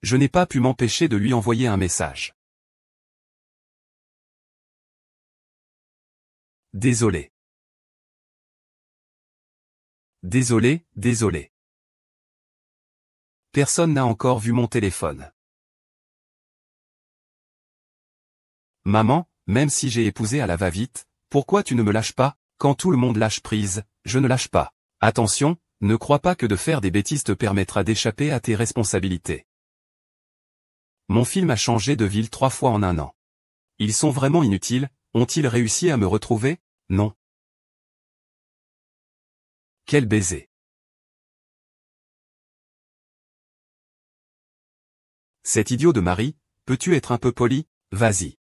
Je n'ai pas pu m'empêcher de lui envoyer un message. Désolé. Désolé, désolé. Personne n'a encore vu mon téléphone. Maman, même si j'ai épousé à la va-vite, pourquoi tu ne me lâches pas? Quand tout le monde lâche prise, je ne lâche pas. Attention, ne crois pas que de faire des bêtises te permettra d'échapper à tes responsabilités. Mon film a changé de ville 3 fois en un an. Ils sont vraiment inutiles, ont-ils réussi à me retrouver? Non. Quel baiser. Cet idiot de mari, peux-tu être un peu poli? Vas-y.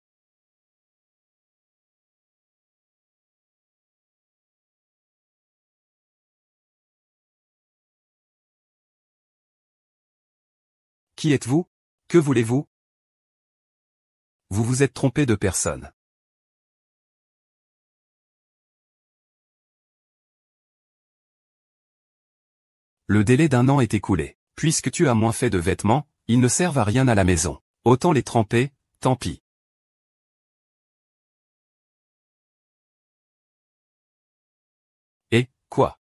Qui êtes-vous? Que voulez-vous? Vous vous êtes trompé de personne. Le délai d'un an est écoulé. Puisque tu as moins fait de vêtements, ils ne servent à rien à la maison. Autant les tremper, tant pis. Et, quoi?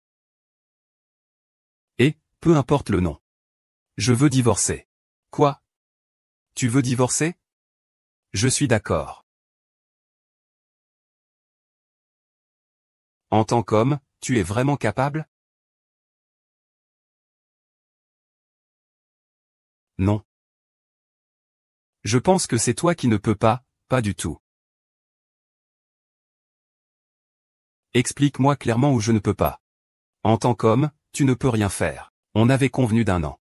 Et, peu importe le nom. Je veux divorcer. Quoi? Tu veux divorcer? Je suis d'accord. En tant qu'homme, tu es vraiment capable? Non. Je pense que c'est toi qui ne peux pas, pas du tout. Explique-moi clairement où je ne peux pas. En tant qu'homme, tu ne peux rien faire. On avait convenu d'un an.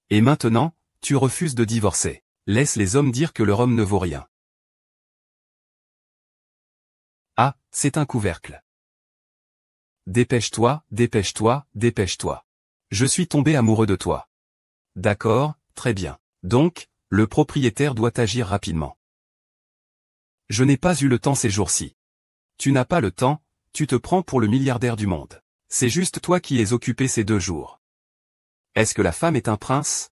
Et maintenant, tu refuses de divorcer. Laisse les hommes dire que leur homme ne vaut rien. Ah, c'est un couvercle. Dépêche-toi, dépêche-toi, dépêche-toi. Je suis tombé amoureux de toi. D'accord, très bien. Donc, le propriétaire doit agir rapidement. Je n'ai pas eu le temps ces jours-ci. Tu n'as pas le temps, tu te prends pour le milliardaire du monde. C'est juste toi qui es occupé ces 2 jours. Est-ce que la femme est un prince?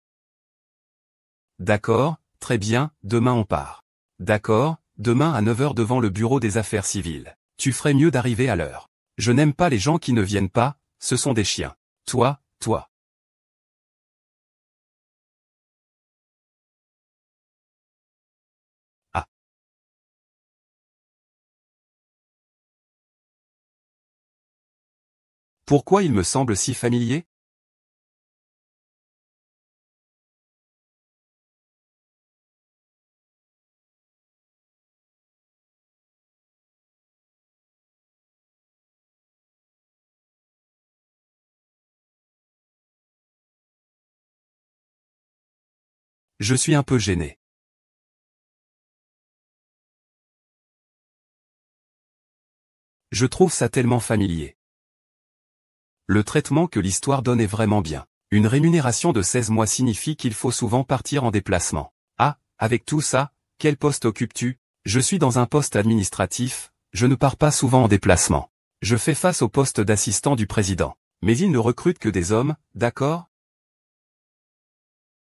D'accord, très bien, demain on part. D'accord, demain à 9 h devant le bureau des affaires civiles. Tu ferais mieux d'arriver à l'heure. Je n'aime pas les gens qui ne viennent pas, ce sont des chiens. Toi. Ah. Pourquoi il me semble si familier? Je suis un peu gêné. Je trouve ça tellement familier. Le traitement que l'histoire donne est vraiment bien. Une rémunération de 16 mois signifie qu'il faut souvent partir en déplacement. Ah, avec tout ça, quel poste occupes-tu? Je suis dans un poste administratif, je ne pars pas souvent en déplacement. Je fais face au poste d'assistant du président. Mais il ne recrute que des hommes, d'accord?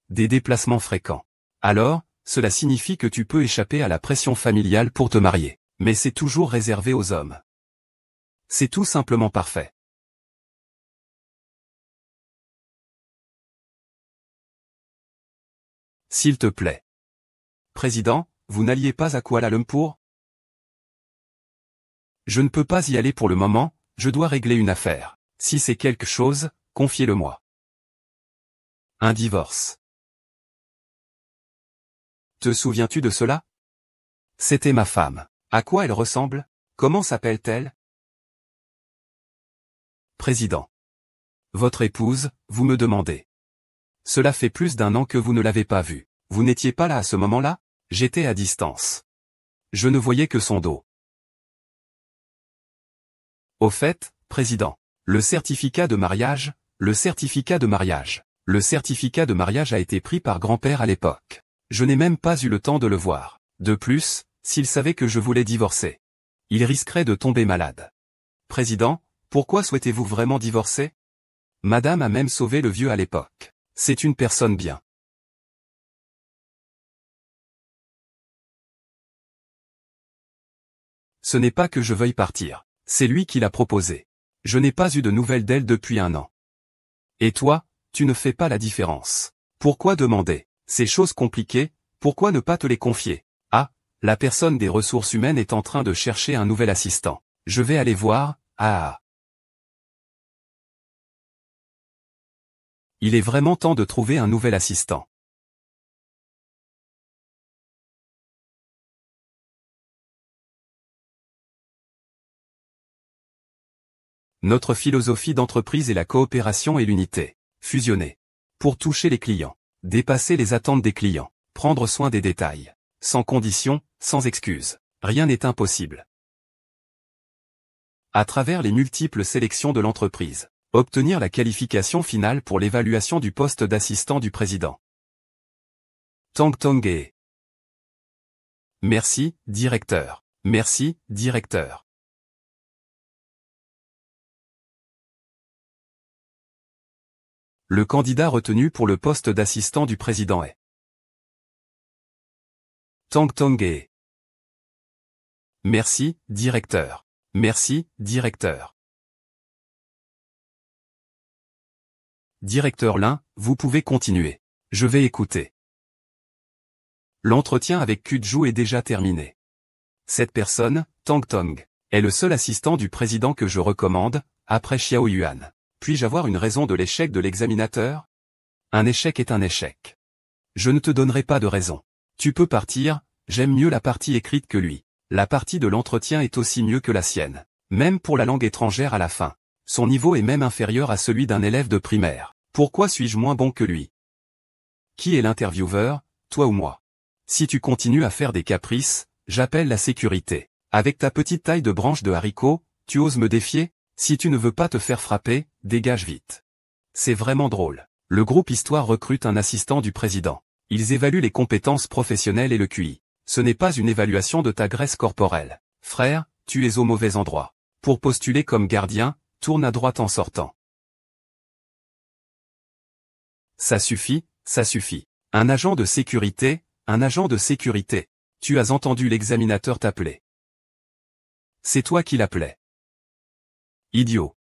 Des déplacements fréquents. Alors, cela signifie que tu peux échapper à la pression familiale pour te marier. Mais c'est toujours réservé aux hommes. C'est tout simplement parfait. S'il te plaît. Président, vous n'alliez pas à Kuala Lumpur? Je ne peux pas y aller pour le moment, je dois régler une affaire. Si c'est quelque chose, confiez-le-moi. Un divorce. Te souviens-tu de cela? C'était ma femme. À quoi elle ressemble? Comment s'appelle-t-elle? Président. Votre épouse, vous me demandez. Cela fait plus d'1 an que vous ne l'avez pas vue. Vous n'étiez pas là à ce moment-là? J'étais à distance. Je ne voyais que son dos. Au fait, président, le certificat de mariage a été pris par grand-père à l'époque. Je n'ai même pas eu le temps de le voir. De plus, s'il savait que je voulais divorcer, il risquerait de tomber malade. Président, pourquoi souhaitez-vous vraiment divorcer? Madame a même sauvé le vieux à l'époque. C'est une personne bien. Ce n'est pas que je veuille partir. C'est lui qui l'a proposé. Je n'ai pas eu de nouvelles d'elle depuis 1 an. Et toi, tu ne fais pas la différence. Pourquoi demander ces choses compliquées, pourquoi ne pas te les confier? Ah, la personne des ressources humaines est en train de chercher un nouvel assistant. Je vais aller voir. Ah. Il est vraiment temps de trouver un nouvel assistant. Notre philosophie d'entreprise est la coopération et l'unité. Fusionner. Pour toucher les clients. Dépasser les attentes des clients. Prendre soin des détails. Sans condition, sans excuse. Rien n'est impossible. À travers les multiples sélections de l'entreprise. Obtenir la qualification finale pour l'évaluation du poste d'assistant du président. Tang Tongge. Merci, directeur. Merci, directeur. Le candidat retenu pour le poste d'assistant du président est Tang Tongge. Merci, directeur. Merci, directeur. Directeur Lin, vous pouvez continuer. Je vais écouter. L'entretien avec Kudju est déjà terminé. Cette personne, Tang Tong, est le seul assistant du président que je recommande, après Xiao Yuan. Puis-je avoir une raison de l'échec de l'examinateur? Un échec est un échec. Je ne te donnerai pas de raison. Tu peux partir, j'aime mieux la partie écrite que lui. La partie de l'entretien est aussi mieux que la sienne. Même pour la langue étrangère à la fin. Son niveau est même inférieur à celui d'un élève de primaire. Pourquoi suis-je moins bon que lui? Qui est l'intervieweur, toi ou moi? Si tu continues à faire des caprices, j'appelle la sécurité. Avec ta petite taille de branche de haricot, tu oses me défier? Si tu ne veux pas te faire frapper, dégage vite. C'est vraiment drôle. Le groupe Histoire recrute un assistant du président. Ils évaluent les compétences professionnelles et le QI. Ce n'est pas une évaluation de ta graisse corporelle. Frère, tu es au mauvais endroit. Pour postuler comme gardien, tourne à droite en sortant. Ça suffit, ça suffit. Un agent de sécurité, un agent de sécurité. Tu as entendu l'examinateur t'appeler. C'est toi qui l'appelais. Idiot.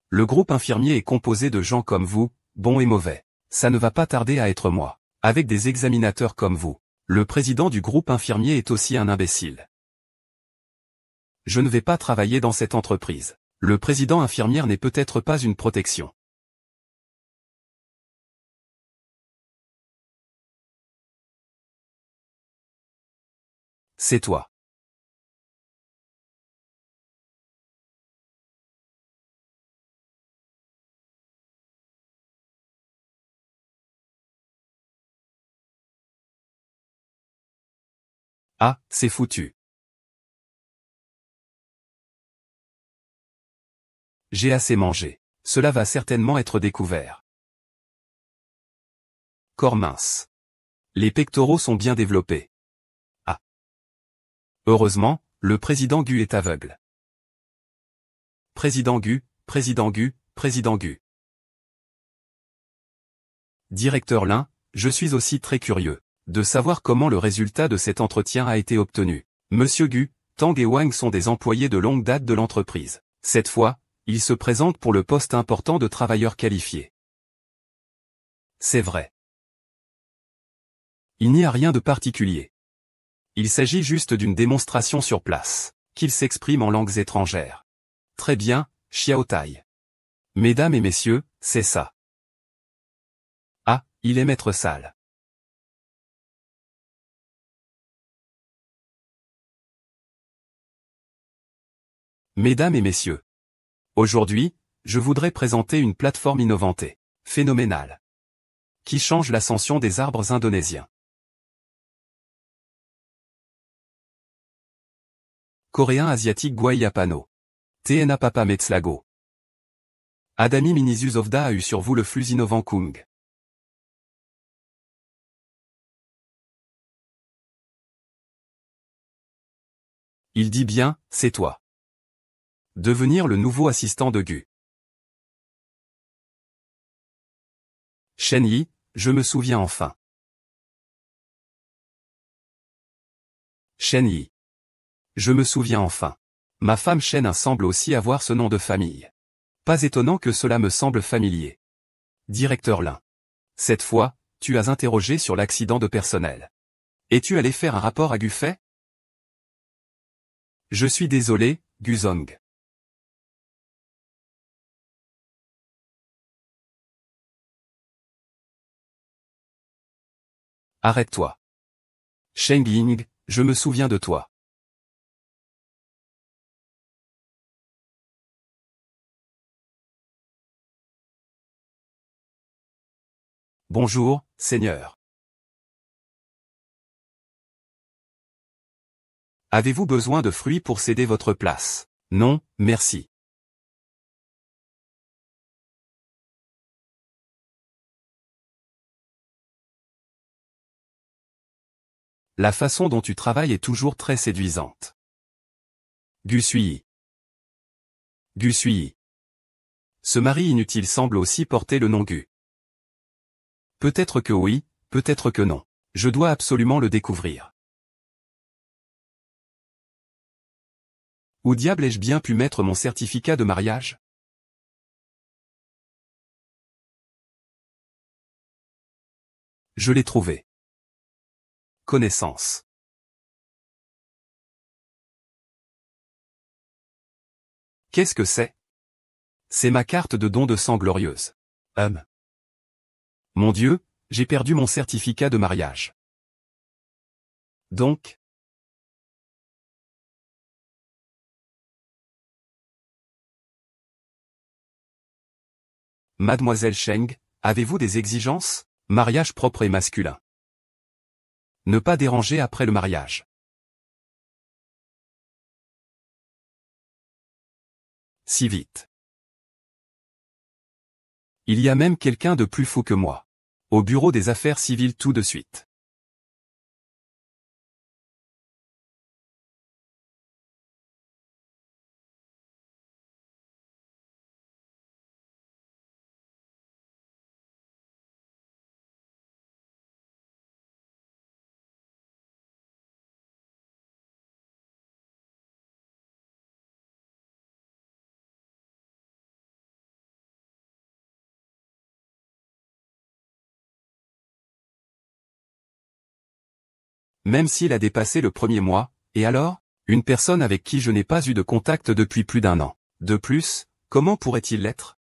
Le groupe infirmier est composé de gens comme vous, bons et mauvais. Ça ne va pas tarder à être moi. Avec des examinateurs comme vous. Le président du groupe infirmier est aussi un imbécile. Je ne vais pas travailler dans cette entreprise. Le président infirmière n'est peut-être pas une protection. C'est toi. Ah, c'est foutu. J'ai assez mangé. Cela va certainement être découvert. Corps mince. Les pectoraux sont bien développés. Ah. Heureusement, le président Gu est aveugle. Président Gu, président Gu, président Gu. Directeur Lin, je suis aussi très curieux de savoir comment le résultat de cet entretien a été obtenu. Monsieur Gu, Tang et Wang sont des employés de longue date de l'entreprise. Cette fois, ils se présentent pour le poste important de travailleurs qualifiés. C'est vrai. Il n'y a rien de particulier. Il s'agit juste d'une démonstration sur place, qu'ils s'expriment en langues étrangères. Très bien, Xiao Tai. Mesdames et messieurs, c'est ça. Ah, il est maître salle. Mesdames et messieurs. Aujourd'hui, je voudrais présenter une plateforme innovante et phénoménale qui change l'ascension des arbres indonésiens. Coréen asiatique Guayapano. TNA Papa Metslago. Adami Minizuzovda a eu sur vous le flux innovant Kung. Il dit bien, c'est toi. Devenir le nouveau assistant de Gu. Shen Yi, je me souviens enfin. Shen Yi. Je me souviens enfin. Ma femme Shen semble aussi avoir ce nom de famille. Pas étonnant que cela me semble familier. Directeur Lin. Cette fois, tu as interrogé sur l'accident de personnel. Es-tu allé faire un rapport à Gufei? Je suis désolé, Guzong. Arrête-toi. Sheng Ying, je me souviens de toi. Bonjour, Seigneur. Avez-vous besoin de fruits pour céder votre place? Non, merci. La façon dont tu travailles est toujours très séduisante. Gu Sui. Gu Sui. Ce mari inutile semble aussi porter le nom Gu. Peut-être que oui, peut-être que non. Je dois absolument le découvrir. Où diable ai-je bien pu mettre mon certificat de mariage? Je l'ai trouvé. Connaissance. Qu'est-ce que c'est? C'est ma carte de don de sang glorieuse. Mon Dieu, j'ai perdu mon certificat de mariage. Donc? Mademoiselle Sheng, avez-vous des exigences? Mariage propre et masculin. Ne pas déranger après le mariage. Si vite. Il y a même quelqu'un de plus fou que moi. Au bureau des affaires civiles tout de suite. Même s'il a dépassé le premier mois, et alors? Une personne avec qui je n'ai pas eu de contact depuis plus d'1 an. De plus, comment pourrait-il l'être?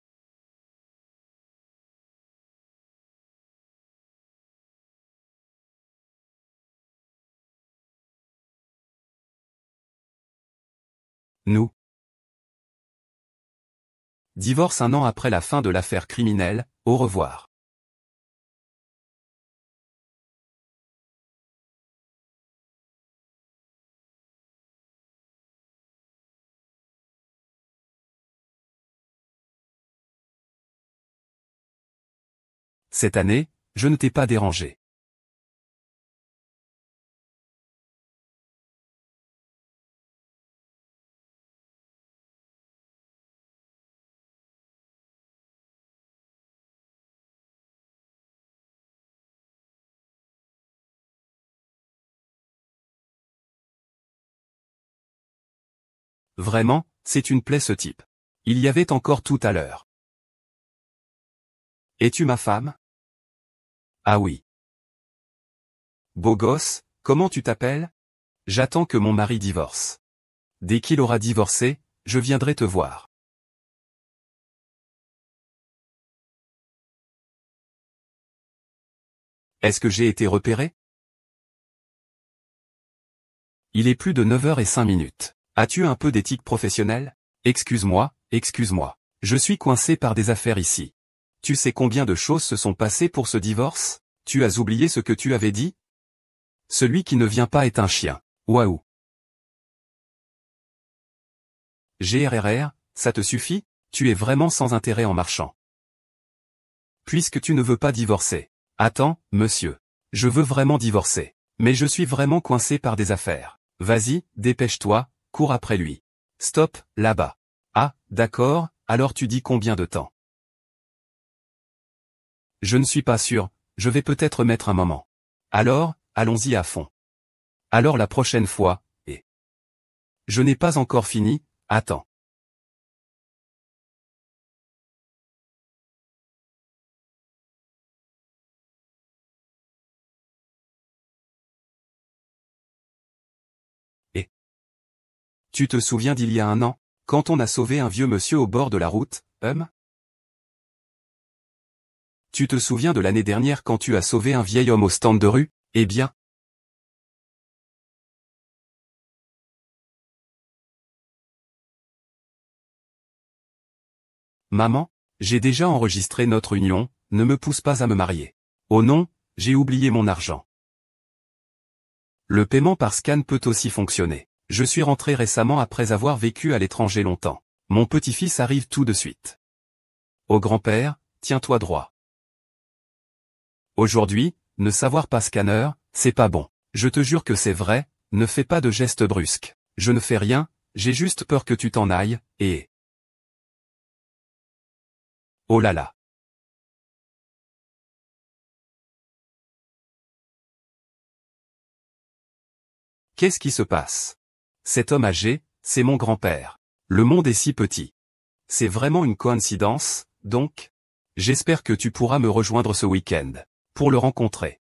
Nous. Divorce 1 an après la fin de l'affaire criminelle, au revoir. Cette année, je ne t'ai pas dérangé. Vraiment, c'est une plaie ce type. Il y avait encore tout à l'heure. Es-tu ma femme? Ah oui. Beau gosse, comment tu t'appelles? J'attends que mon mari divorce. Dès qu'il aura divorcé, je viendrai te voir. Est-ce que j'ai été repéré? Il est plus de 9h05. As-tu un peu d'éthique professionnelle? Excuse-moi, excuse-moi. Je suis coincé par des affaires ici. Tu sais combien de choses se sont passées pour ce divorce? Tu as oublié ce que tu avais dit? Celui qui ne vient pas est un chien. Waouh. GRRR, ça te suffit? Tu es vraiment sans intérêt en marchant. Puisque tu ne veux pas divorcer. Attends, monsieur. Je veux vraiment divorcer. Mais je suis vraiment coincé par des affaires. Vas-y, dépêche-toi, cours après lui. Stop, là-bas. Ah, d'accord, alors tu dis combien de temps? Je ne suis pas sûr, je vais peut-être mettre un moment. Alors, allons-y à fond. Alors la prochaine fois, et... Je n'ai pas encore fini, attends. Et... Tu te souviens d'il y a un an, quand on a sauvé un vieux monsieur au bord de la route, Tu te souviens de l'année dernière quand tu as sauvé un vieil homme au stand de rue, eh bien. Maman, j'ai déjà enregistré notre union, ne me pousse pas à me marier. Oh non, j'ai oublié mon argent. Le paiement par scan peut aussi fonctionner. Je suis rentré récemment après avoir vécu à l'étranger longtemps. Mon petit-fils arrive tout de suite. Oh grand-père, tiens-toi droit. Aujourd'hui, ne savoir pas scanner, c'est pas bon. Je te jure que c'est vrai, ne fais pas de gestes brusques. Je ne fais rien, j'ai juste peur que tu t'en ailles, et... Oh là là. Qu'est-ce qui se passe? Cet homme âgé, c'est mon grand-père. Le monde est si petit. C'est vraiment une coïncidence, donc? J'espère que tu pourras me rejoindre ce week-end. Pour le rencontrer.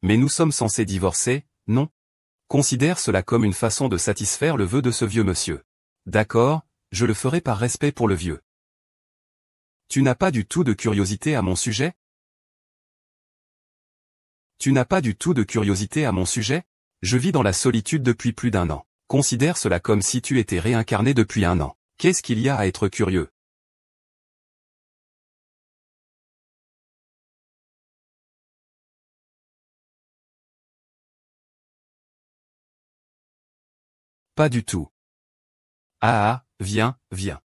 Mais nous sommes censés divorcer, non? Considère cela comme une façon de satisfaire le vœu de ce vieux monsieur. D'accord, je le ferai par respect pour le vieux. Tu n'as pas du tout de curiosité à mon sujet? Tu n'as pas du tout de curiosité à mon sujet? Je vis dans la solitude depuis plus d'un an. Considère cela comme si tu étais réincarné depuis un an. Qu'est-ce qu'il y a à être curieux? Pas du tout. Ah, viens, viens.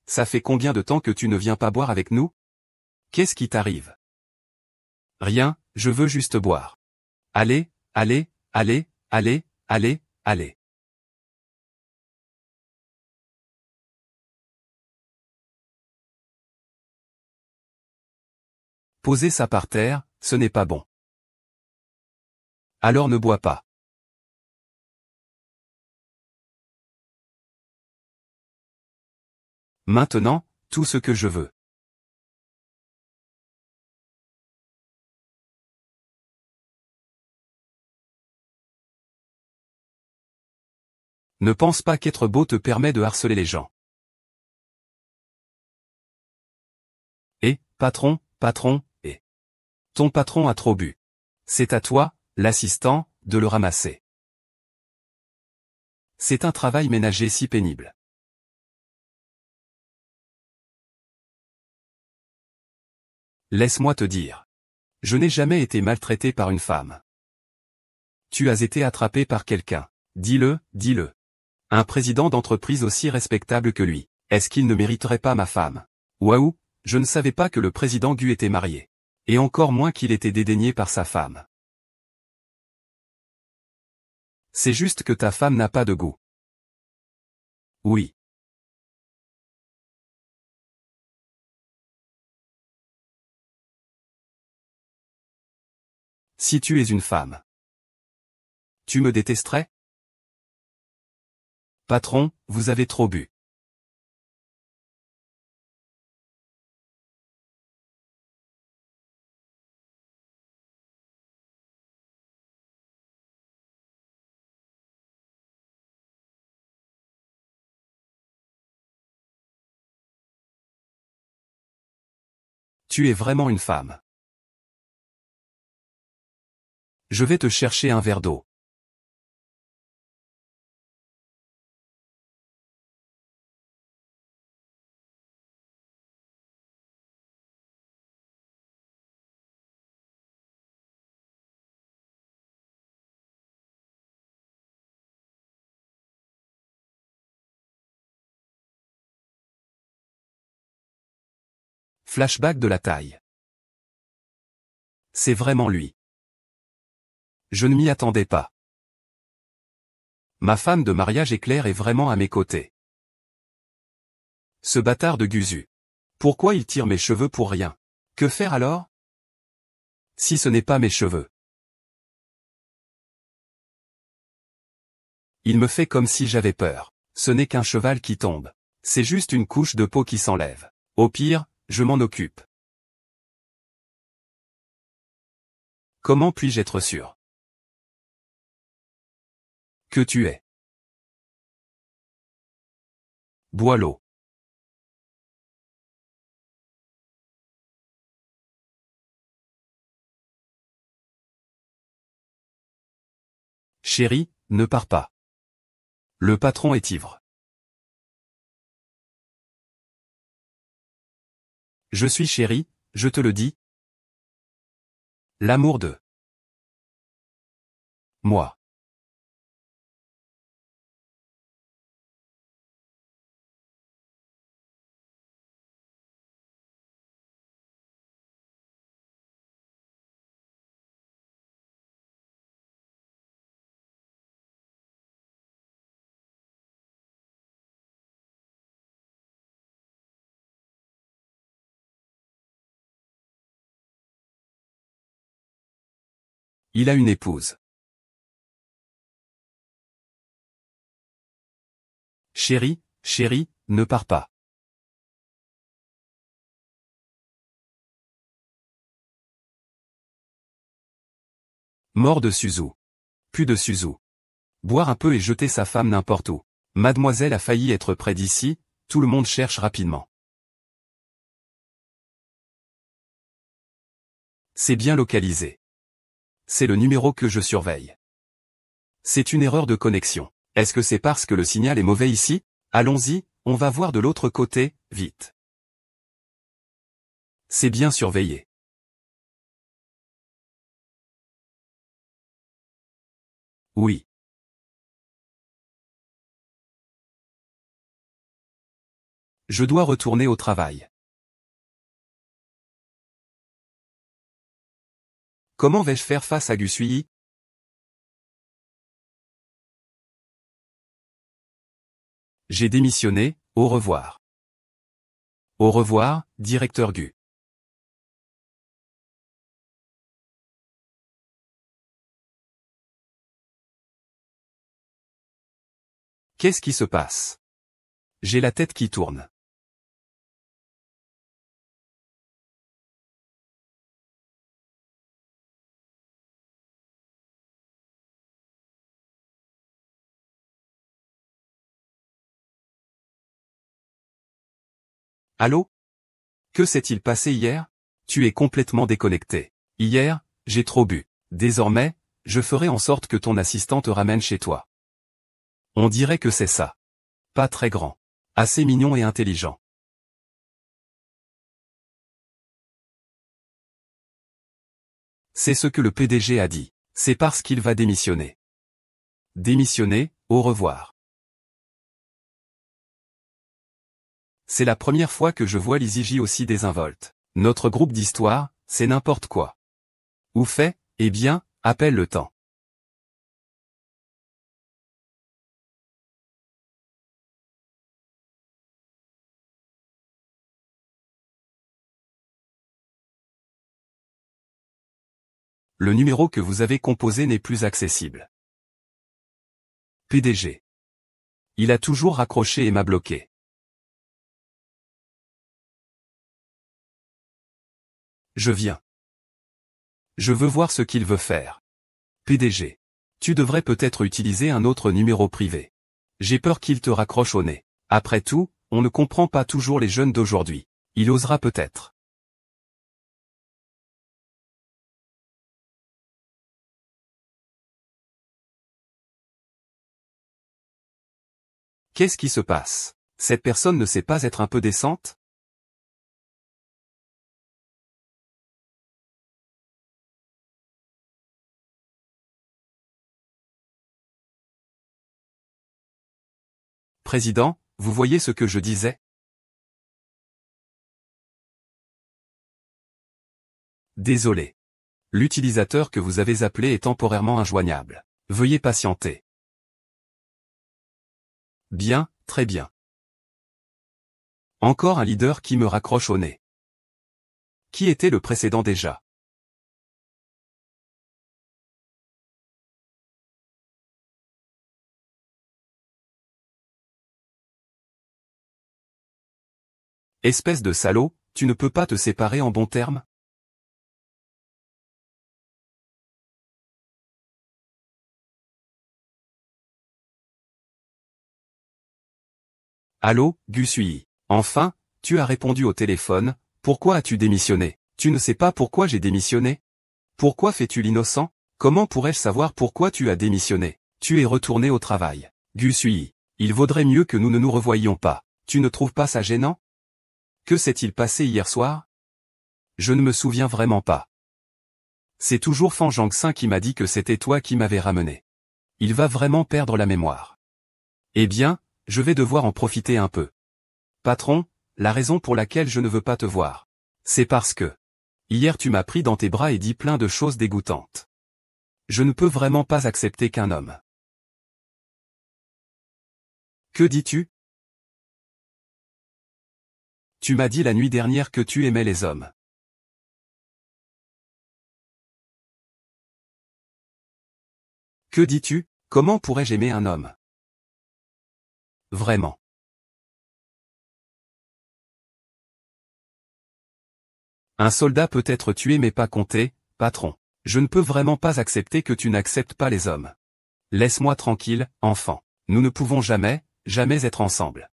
Ça fait combien de temps que tu ne viens pas boire avec nous? Qu'est-ce qui t'arrive? Rien, je veux juste boire. Allez, allez, allez, allez, allez, allez. Poser ça par terre, ce n'est pas bon. Alors ne bois pas. Maintenant, tout ce que je veux. Ne pense pas qu'être beau te permet de harceler les gens. Et, patron, et. Ton patron a trop bu. C'est à toi, l'assistant, de le ramasser. C'est un travail ménager si pénible. Laisse-moi te dire. Je n'ai jamais été maltraité par une femme. Tu as été attrapé par quelqu'un. Dis-le, dis-le. Un président d'entreprise aussi respectable que lui. Est-ce qu'il ne mériterait pas ma femme? Waouh, je ne savais pas que le président Gu était marié. Et encore moins qu'il était dédaigné par sa femme. C'est juste que ta femme n'a pas de goût. Oui. Si tu es une femme. Tu me détesterais? Patron, vous avez trop bu. Tu es vraiment une femme. Je vais te chercher un verre d'eau. Flashback de la taille. C'est vraiment lui. Je ne m'y attendais pas. Ma femme de mariage éclair est vraiment à mes côtés. Ce bâtard de Guzu. Pourquoi il tire mes cheveux pour rien? Que faire alors? Si ce n'est pas mes cheveux. Il me fait comme si j'avais peur. Ce n'est qu'un cheval qui tombe. C'est juste une couche de peau qui s'enlève. Au pire, je m'en occupe. Comment puis-je être sûr que tu es? Bois l'eau. Chérie, ne pars pas. Le patron est ivre. Je suis chérie, je te le dis. L'amour de moi. Il a une épouse. Chérie, chérie, ne pars pas. Mort de Suzu. Plus de Suzu. Boire un peu et jeter sa femme n'importe où. Mademoiselle a failli être près d'ici, tout le monde cherche rapidement. C'est bien localisé. C'est le numéro que je surveille. C'est une erreur de connexion. Est-ce que c'est parce que le signal est mauvais ici? Allons-y, on va voir de l'autre côté, vite. C'est bien surveillé. Oui. Je dois retourner au travail. Comment vais-je faire face à Gusui? J'ai démissionné, au revoir. Au revoir, directeur Gu. Qu'est-ce qui se passe? J'ai la tête qui tourne. Allô? Que s'est-il passé hier? Tu es complètement déconnecté. Hier, j'ai trop bu. Désormais, je ferai en sorte que ton assistant te ramène chez toi. On dirait que c'est ça. Pas très grand. Assez mignon et intelligent. C'est ce que le PDG a dit. C'est parce qu'il va démissionner. Démissionner, au revoir. C'est la première fois que je vois Lizzy aussi désinvolte. Notre groupe d'histoire, c'est n'importe quoi. Ou fait, eh bien, appelle le temps. Le numéro que vous avez composé n'est plus accessible. PDG. Il a toujours raccroché et m'a bloqué. Je viens. Je veux voir ce qu'il veut faire. PDG. Tu devrais peut-être utiliser un autre numéro privé. J'ai peur qu'il te raccroche au nez. Après tout, on ne comprend pas toujours les jeunes d'aujourd'hui. Il osera peut-être. Qu'est-ce qui se passe? Cette personne ne sait pas être un peu décente? Président, vous voyez ce que je disais? Désolé. L'utilisateur que vous avez appelé est temporairement injoignable. Veuillez patienter. Bien, très bien. Encore un leader qui me raccroche au nez. Qui était le précédent déjà? Espèce de salaud, tu ne peux pas te séparer en bons termes? Allô, Gusui. Enfin, tu as répondu au téléphone, pourquoi as-tu démissionné? Tu ne sais pas pourquoi j'ai démissionné? Pourquoi fais-tu l'innocent? Comment pourrais-je savoir pourquoi tu as démissionné? Tu es retourné au travail. Gusui. Il vaudrait mieux que nous ne nous revoyions pas. Tu ne trouves pas ça gênant? Que s'est-il passé hier soir? Je ne me souviens vraiment pas. C'est toujours Fan Jiangxin qui m'a dit que c'était toi qui m'avais ramené. Il va vraiment perdre la mémoire. Eh bien, je vais devoir en profiter un peu. Patron, la raison pour laquelle je ne veux pas te voir. C'est parce que hier tu m'as pris dans tes bras et dit plein de choses dégoûtantes. Je ne peux vraiment pas accepter qu'un homme. Que dis-tu? Tu m'as dit la nuit dernière que tu aimais les hommes. Que dis-tu? Comment pourrais-je aimer un homme? Vraiment. Un soldat peut être tué mais pas compté, patron. Je ne peux vraiment pas accepter que tu n'acceptes pas les hommes. Laisse-moi tranquille, enfant. Nous ne pouvons jamais, jamais être ensemble.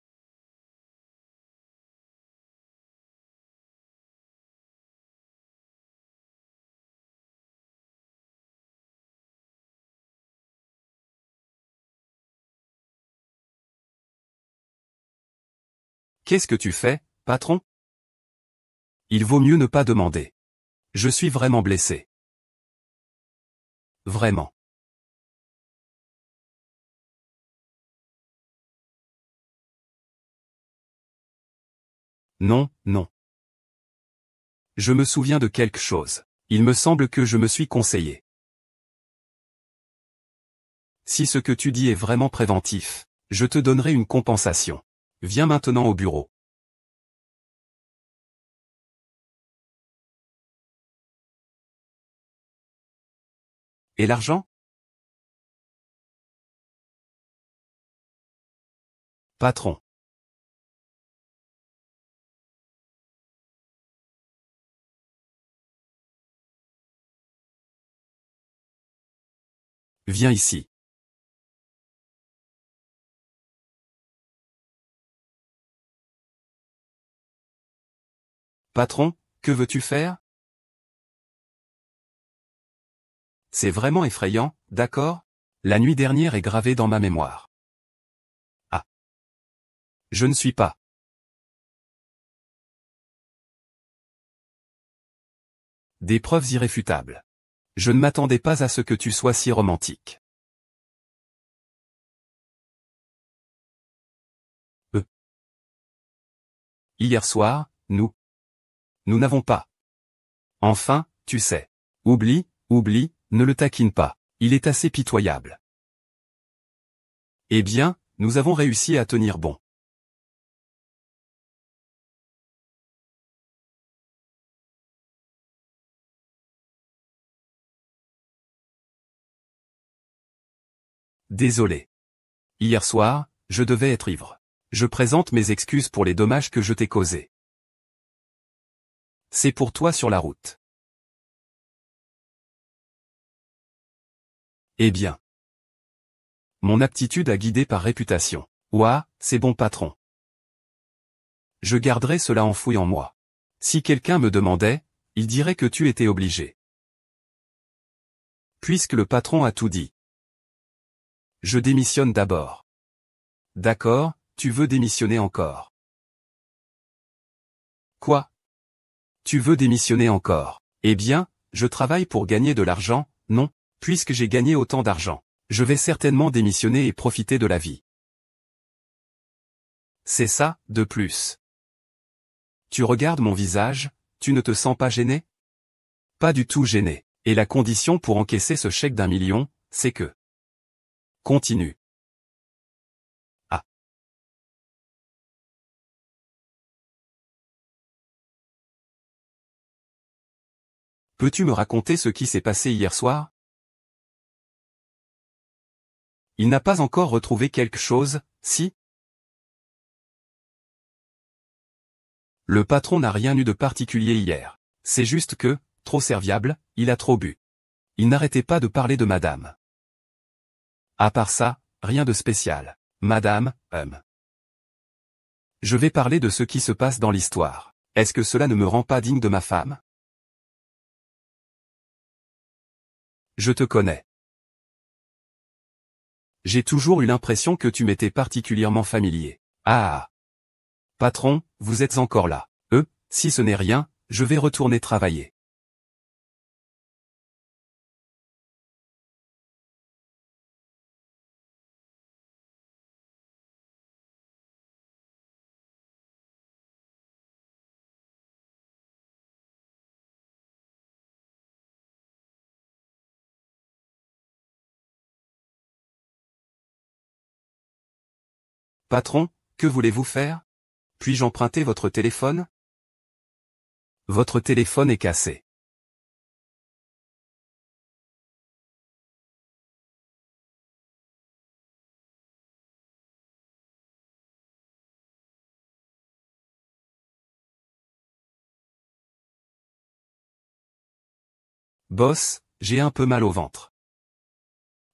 Qu'est-ce que tu fais, patron? Il vaut mieux ne pas demander. Je suis vraiment blessé. Vraiment. Non, non. Je me souviens de quelque chose. Il me semble que je me suis conseillé. Si ce que tu dis est vraiment préventif, je te donnerai une compensation. Viens maintenant au bureau. Et l'argent? Patron. Viens ici. Patron, que veux-tu faire? C'est vraiment effrayant, d'accord? La nuit dernière est gravée dans ma mémoire. Ah. Je ne suis pas. Des preuves irréfutables. Je ne m'attendais pas à ce que tu sois si romantique. Euh. Hier soir, nous n'avons pas. Enfin, tu sais. Oublie, oublie, ne le taquine pas. Il est assez pitoyable. Eh bien, nous avons réussi à tenir bon. Désolé. Hier soir, je devais être ivre. Je présente mes excuses pour les dommages que je t'ai causés. C'est pour toi sur la route. Eh bien. Mon aptitude à guider par réputation. Ouah, c'est bon patron. Je garderai cela enfoui en moi. Si quelqu'un me demandait, il dirait que tu étais obligé. Puisque le patron a tout dit. Je démissionne d'abord. D'accord, tu veux démissionner encore. Quoi? Tu veux démissionner encore? Eh bien, je travaille pour gagner de l'argent, non, puisque j'ai gagné autant d'argent. Je vais certainement démissionner et profiter de la vie. C'est ça, de plus. Tu regardes mon visage, tu ne te sens pas gêné? Pas du tout gêné. Et la condition pour encaisser ce chèque d'1 million, c'est que... Continue. Ah. Peux-tu me raconter ce qui s'est passé hier soir? Il n'a pas encore retrouvé quelque chose, si? Le patron n'a rien eu de particulier hier. C'est juste que, trop serviable, il a trop bu. Il n'arrêtait pas de parler de madame. À part ça, rien de spécial. Madame, Je vais parler de ce qui se passe dans l'histoire. Est-ce que cela ne me rend pas digne de ma femme? Je te connais. J'ai toujours eu l'impression que tu m'étais particulièrement familier. Ah! Patron, vous êtes encore là. Si ce n'est rien, je vais retourner travailler. Patron, que voulez-vous faire? Puis-je emprunter votre téléphone? Votre téléphone est cassé. Boss, j'ai un peu mal au ventre.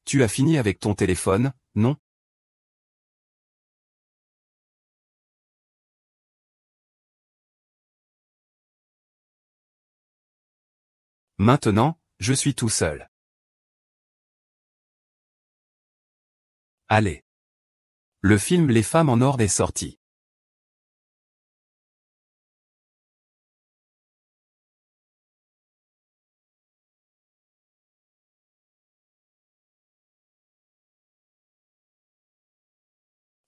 Tu as fini avec ton téléphone, non? Maintenant, je suis tout seul. Allez. Le film Les femmes en or est sorti.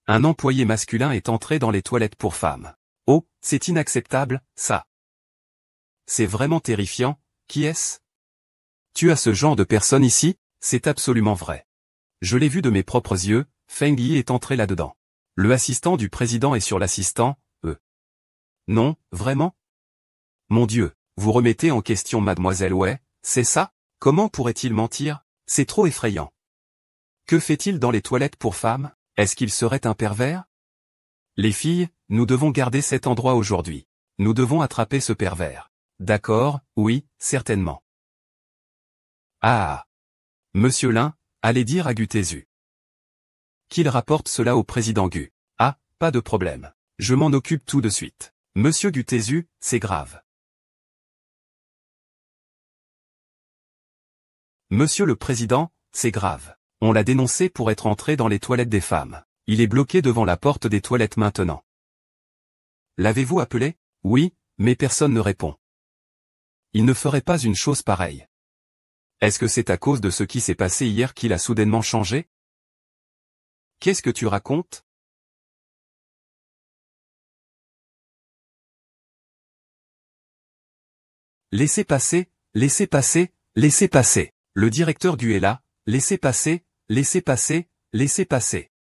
Un employé masculin est entré dans les toilettes pour femmes. Oh, c'est inacceptable, ça. C'est vraiment terrifiant, qui est-ce? Tu as ce genre de personne ici? C'est absolument vrai. Je l'ai vu de mes propres yeux, Feng Yi est entré là-dedans. Le assistant du président est sur l'assistant, Non, vraiment? Mon Dieu, vous remettez en question mademoiselle Wei, c'est ça? Comment pourrait-il mentir? C'est trop effrayant. Que fait-il dans les toilettes pour femmes? Est-ce qu'il serait un pervers? Les filles, nous devons garder cet endroit aujourd'hui. Nous devons attraper ce pervers. D'accord, oui, certainement. Ah! Monsieur Lin, allez dire à Gu Tézu qu'il rapporte cela au président Gu. Ah, pas de problème. Je m'en occupe tout de suite. Monsieur Gu Tézu, c'est grave. Monsieur le Président, c'est grave. On l'a dénoncé pour être entré dans les toilettes des femmes. Il est bloqué devant la porte des toilettes maintenant. L'avez-vous appelé? Oui, mais personne ne répond. Il ne ferait pas une chose pareille. Est-ce que c'est à cause de ce qui s'est passé hier qu'il a soudainement changé? Qu'est-ce que tu racontes? Laissez passer, laissez passer, laissez passer. Le directeur Gu est là, laissez passer, laissez passer, laissez passer.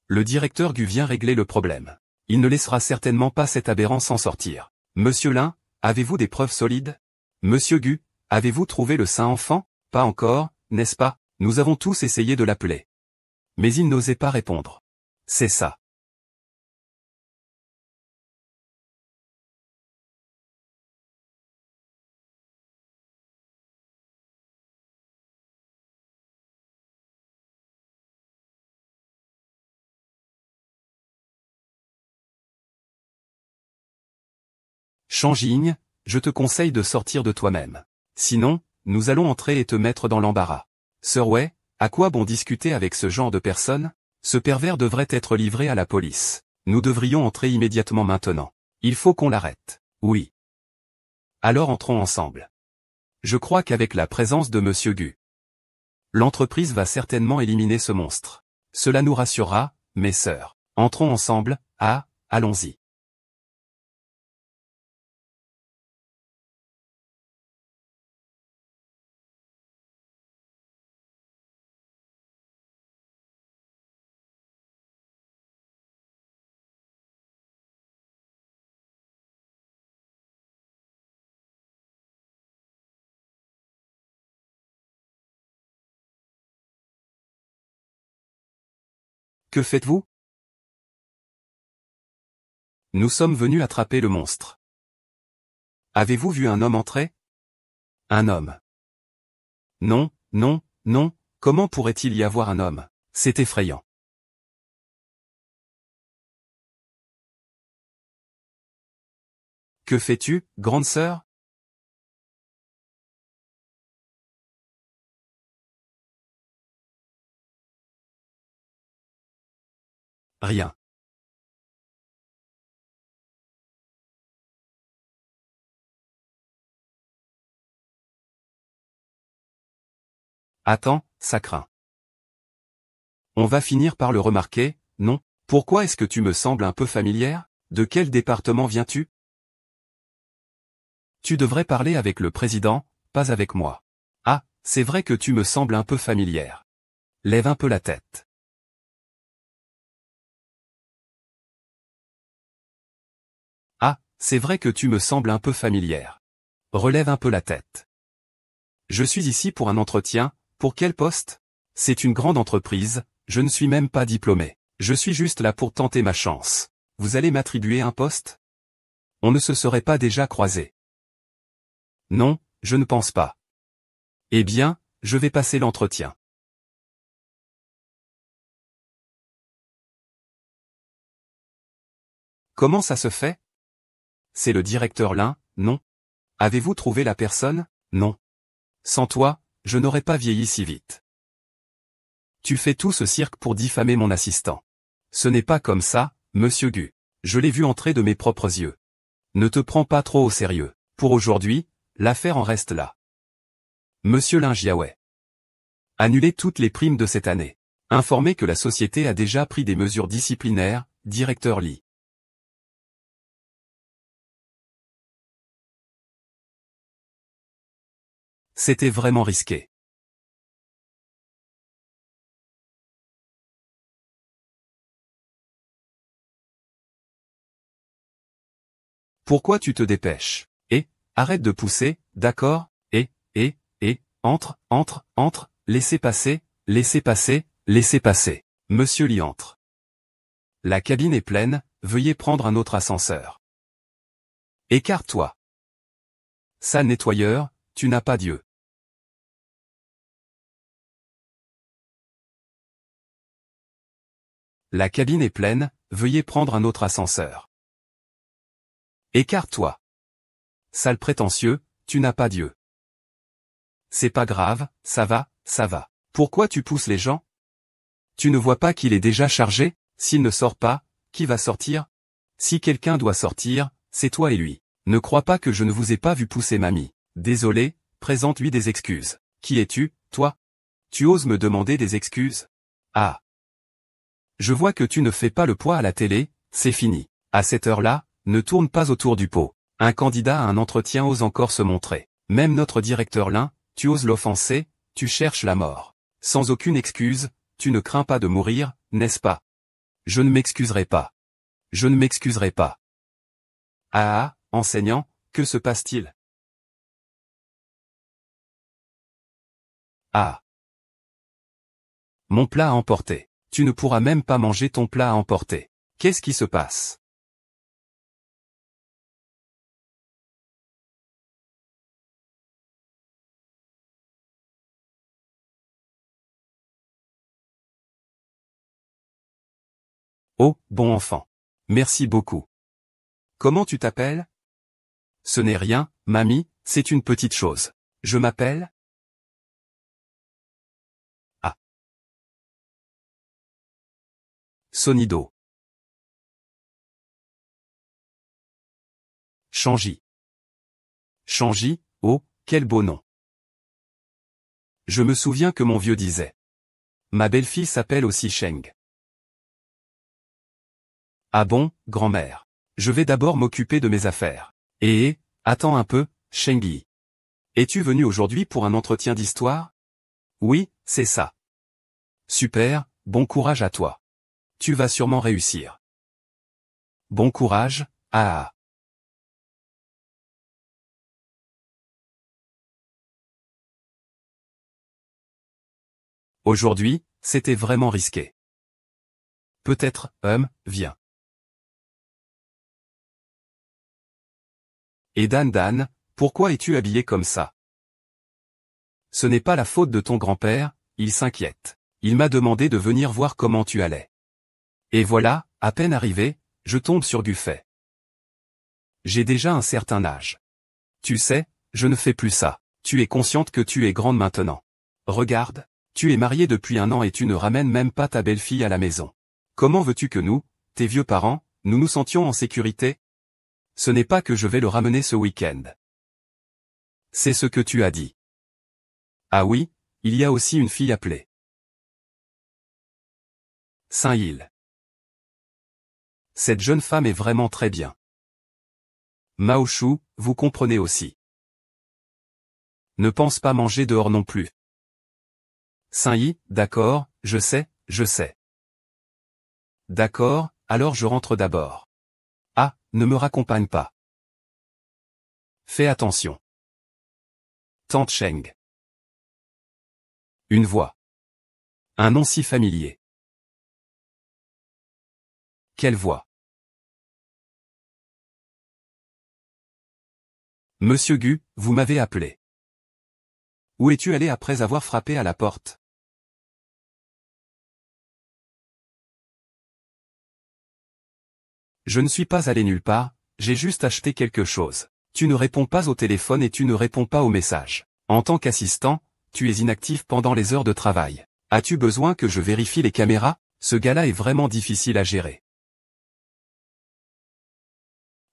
Le directeur Gu vient régler le problème. Il ne laissera certainement pas cet aberrant s'en sortir. Monsieur Lin, avez-vous des preuves solides? Monsieur Gu, avez-vous trouvé le saint enfant? Pas encore, n'est-ce pas? Nous avons tous essayé de l'appeler. Mais il n'osait pas répondre. C'est ça. Changigne, je te conseille de sortir de toi-même. Sinon, nous allons entrer et te mettre dans l'embarras. Sir Wei, à quoi bon discuter avec ce genre de personne? Ce pervers devrait être livré à la police. Nous devrions entrer immédiatement maintenant. Il faut qu'on l'arrête. Oui. Alors entrons ensemble. Je crois qu'avec la présence de Monsieur Gu, l'entreprise va certainement éliminer ce monstre. Cela nous rassurera, mes sœurs. Entrons ensemble, allons-y. Que faites-vous? Nous sommes venus attraper le monstre. Avez-vous vu un homme entrer? Un homme. Non, non, non, comment pourrait-il y avoir un homme? C'est effrayant. Que fais-tu, grande sœur? Rien. Attends, ça craint. On va finir par le remarquer, non? Pourquoi est-ce que tu me sembles un peu familière? De quel département viens-tu? Tu devrais parler avec le président, pas avec moi. Ah, c'est vrai que tu me sembles un peu familière. Lève un peu la tête. Ah, c'est vrai que tu me sembles un peu familière. Relève un peu la tête. Je suis ici pour un entretien, pour quel poste? C'est une grande entreprise, je ne suis même pas diplômé. Je suis juste là pour tenter ma chance. Vous allez m'attribuer un poste? On ne se serait pas déjà croisé. Non, je ne pense pas. Eh bien, je vais passer l'entretien. Comment ça se fait? C'est le directeur Lin, non? Avez-vous trouvé la personne? Non. Sans toi, je n'aurais pas vieilli si vite. Tu fais tout ce cirque pour diffamer mon assistant. Ce n'est pas comme ça, monsieur Gu. Je l'ai vu entrer de mes propres yeux. Ne te prends pas trop au sérieux. Pour aujourd'hui, l'affaire en reste là. Monsieur Lin Jiawei. Annulez toutes les primes de cette année. Informez que la société a déjà pris des mesures disciplinaires, directeur Li. C'était vraiment risqué. Pourquoi tu te dépêches? Arrête de pousser, d'accord? Entre, entre, entre, laissez passer, laissez passer, laissez passer. Monsieur Li entre. La cabine est pleine, veuillez prendre un autre ascenseur. Écarte-toi. Sale nettoyeur, tu n'as pas Dieu. La cabine est pleine, veuillez prendre un autre ascenseur. Écarte-toi. Sale prétentieux, tu n'as pas Dieu. C'est pas grave, ça va, ça va. Pourquoi tu pousses les gens? Tu ne vois pas qu'il est déjà chargé? S'il ne sort pas, qui va sortir? Si quelqu'un doit sortir, c'est toi et lui. Ne crois pas que je ne vous ai pas vu pousser mamie. Désolé, présente-lui des excuses. Qui es-tu, toi? Tu oses me demander des excuses? Ah. Je vois que tu ne fais pas le poids à la télé, c'est fini. À cette heure-là, ne tourne pas autour du pot. Un candidat à un entretien ose encore se montrer. Même notre directeur Lin, tu oses l'offenser, tu cherches la mort. Sans aucune excuse, tu ne crains pas de mourir, n'est-ce pas? Je ne m'excuserai pas. Je ne m'excuserai pas. Ah, enseignant, que se passe-t-il? Ah. Mon plat à emporter. Tu ne pourras même pas manger ton plat à emporter. Qu'est-ce qui se passe? Oh, bon enfant. Merci beaucoup. Comment tu t'appelles? Ce n'est rien, mamie, c'est une petite chose. Je m'appelle? Ah. Sonido. Changi. Changi, oh, quel beau nom. Je me souviens que mon vieux disait. Ma belle-fille s'appelle aussi Sheng. Ah bon, grand-mère. Je vais d'abord m'occuper de mes affaires. Attends un peu, Shengyi. Es-tu venu aujourd'hui pour un entretien d'histoire? Oui, c'est ça. Super, bon courage à toi. Tu vas sûrement réussir. Bon courage, ah. Aujourd'hui, c'était vraiment risqué. Peut-être, viens. Et Dan, pourquoi es-tu habillé comme ça? Ce n'est pas la faute de ton grand-père, il s'inquiète. Il m'a demandé de venir voir comment tu allais. Et voilà, à peine arrivé, je tombe sur du fait. J'ai déjà un certain âge. Tu sais, je ne fais plus ça. Tu es consciente que tu es grande maintenant. Regarde, tu es mariée depuis 1 an et tu ne ramènes même pas ta belle-fille à la maison. Comment veux-tu que nous, tes vieux parents, nous nous sentions en sécurité? Ce n'est pas que je vais le ramener ce week-end. C'est ce que tu as dit. Ah oui, il y a aussi une fille appelée Saint-Hill. Cette jeune femme est vraiment très bien. Maoshu, vous comprenez aussi. Ne pense pas manger dehors non plus. Saint-Yi, d'accord, je sais. D'accord, alors je rentre d'abord. Ah, ne me raccompagne pas. Fais attention. Tante Cheng. Une voix. Un nom si familier. Quelle voix? Monsieur Gu, vous m'avez appelé. Où es-tu allé après avoir frappé à la porte? Je ne suis pas allé nulle part, j'ai juste acheté quelque chose. Tu ne réponds pas au téléphone et tu ne réponds pas aux messages. En tant qu'assistant, tu es inactif pendant les heures de travail. As-tu besoin que je vérifie les caméras? Ce gars-là est vraiment difficile à gérer.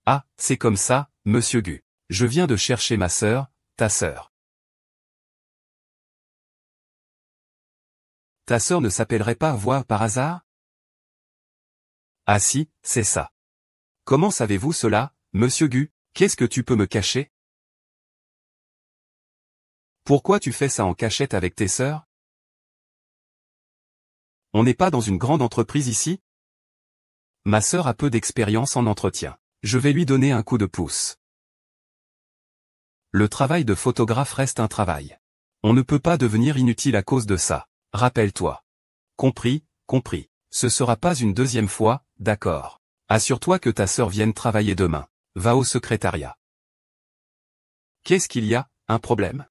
Ah, c'est comme ça, monsieur Gu. Je viens de chercher ma sœur, ta sœur. Ta sœur ne s'appellerait pas Voix par hasard? Ah si, c'est ça. Comment savez-vous cela, monsieur Gu? Qu'est-ce que tu peux me cacher? Pourquoi tu fais ça en cachette avec tes sœurs? On n'est pas dans une grande entreprise ici? Ma sœur a peu d'expérience en entretien. Je vais lui donner un coup de pouce. Le travail de photographe reste un travail. On ne peut pas devenir inutile à cause de ça. Rappelle-toi. Compris. Ce sera pas une deuxième fois, d'accord. Assure-toi que ta sœur vienne travailler demain. Va au secrétariat. Qu'est-ce qu'il y a, un problème?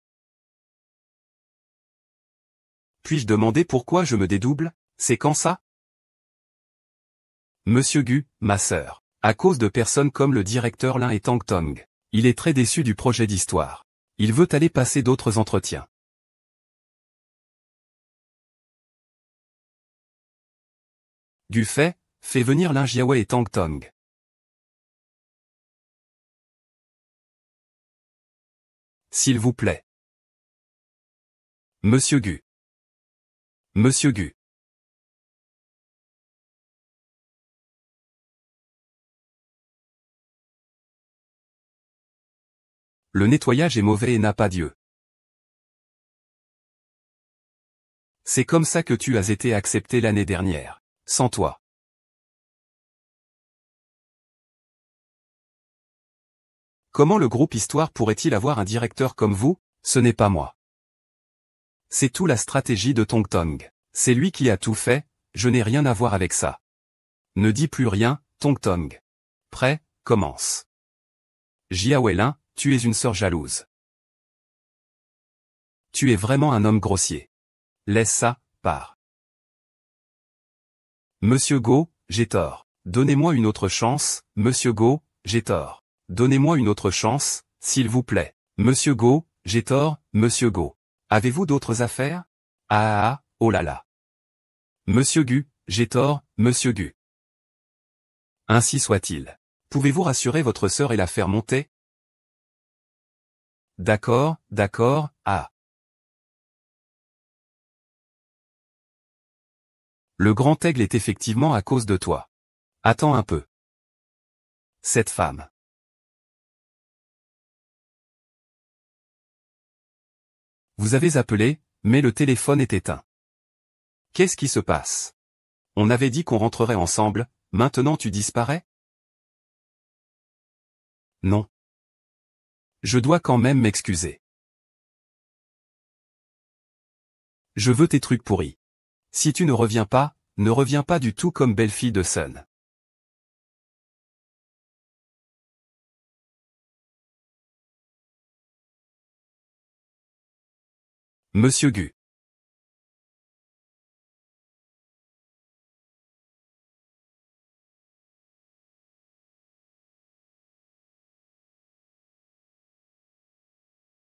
Puis-je demander pourquoi je me dédouble? C'est quand ça? Monsieur Gu, ma sœur. À cause de personnes comme le directeur Lin et Tang Tong. Il est très déçu du projet d'histoire. Il veut aller passer d'autres entretiens. Gu fais venir Lin Jiawei et Tang Tong. S'il vous plaît. Monsieur Gu. Monsieur Gu. Le nettoyage est mauvais et n'a pas Dieu. C'est comme ça que tu as été accepté l'année dernière. Sans toi. Comment le groupe Histoire pourrait-il avoir un directeur comme vous? Ce n'est pas moi. C'est tout la stratégie de Tong Tong. C'est lui qui a tout fait, je n'ai rien à voir avec ça. Ne dis plus rien, Tong Tong. Prêt, commence. Jiawei-Lin, tu es une sœur jalouse. Tu es vraiment un homme grossier. Laisse ça, pars. Monsieur Go, j'ai tort. Donnez-moi une autre chance, Monsieur Go, j'ai tort. Donnez-moi une autre chance, s'il vous plaît. Monsieur Go, j'ai tort, Monsieur Go. Avez-vous d'autres affaires? Oh là là. Monsieur Gu, j'ai tort, Monsieur Gu. Ainsi soit-il. Pouvez-vous rassurer votre sœur et la faire monter? D'accord, ah. Le grand aigle est effectivement à cause de toi. Attends un peu. Cette femme. Vous avez appelé, mais le téléphone est éteint. Qu'est-ce qui se passe? On avait dit qu'on rentrerait ensemble, maintenant tu disparais? Non. Je dois quand même m'excuser. Je veux tes trucs pourris. Si tu ne reviens pas, ne reviens pas du tout comme belle-fille de Sun. Monsieur Gu.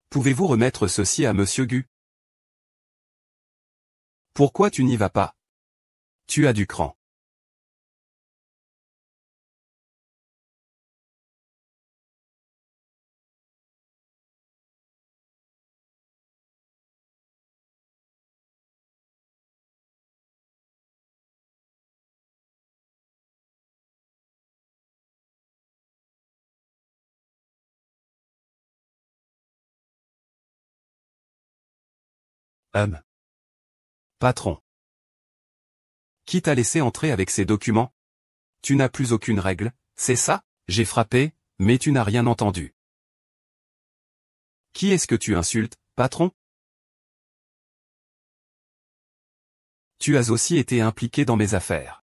Pouvez-vous remettre ceci à Monsieur Gu? Pourquoi tu n'y vas pas? Tu as du cran. Patron. Qui t'a laissé entrer avec ces documents? Tu n'as plus aucune règle, c'est ça? J'ai frappé, mais tu n'as rien entendu. Qui est-ce que tu insultes, patron? Tu as aussi été impliqué dans mes affaires.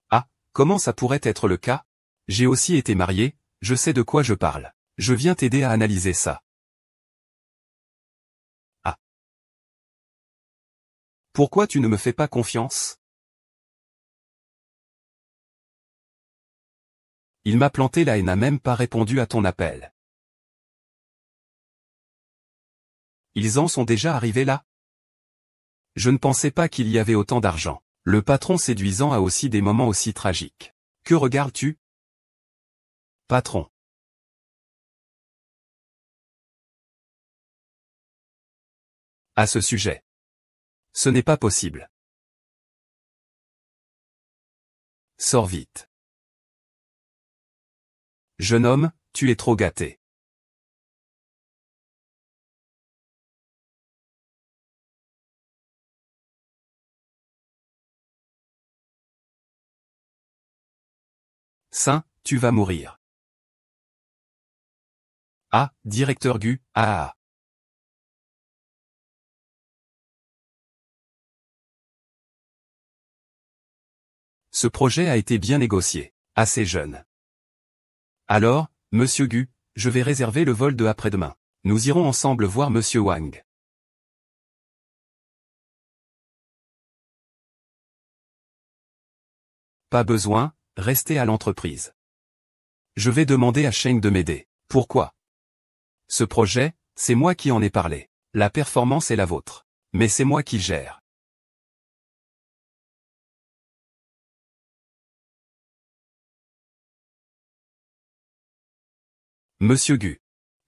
Ah, comment ça pourrait être le cas? J'ai aussi été marié, je sais de quoi je parle. Je viens t'aider à analyser ça. Ah. Pourquoi tu ne me fais pas confiance? Il m'a planté là et n'a même pas répondu à ton appel. Ils en sont déjà arrivés là? Je ne pensais pas qu'il y avait autant d'argent. Le patron séduisant a aussi des moments aussi tragiques. Que regardes-tu? Patron. À ce sujet. Ce n'est pas possible. Sors vite. Jeune homme, tu es trop gâté. Saint, tu vas mourir. Ah, directeur Gu, ah. Ce projet a été bien négocié. Assez jeune. Alors, monsieur Gu, je vais réserver le vol de après-demain. Nous irons ensemble voir monsieur Wang. Pas besoin, restez à l'entreprise. Je vais demander à Sheng de m'aider. Pourquoi? Ce projet, c'est moi qui en ai parlé. La performance est la vôtre. Mais c'est moi qui gère. Monsieur Gu.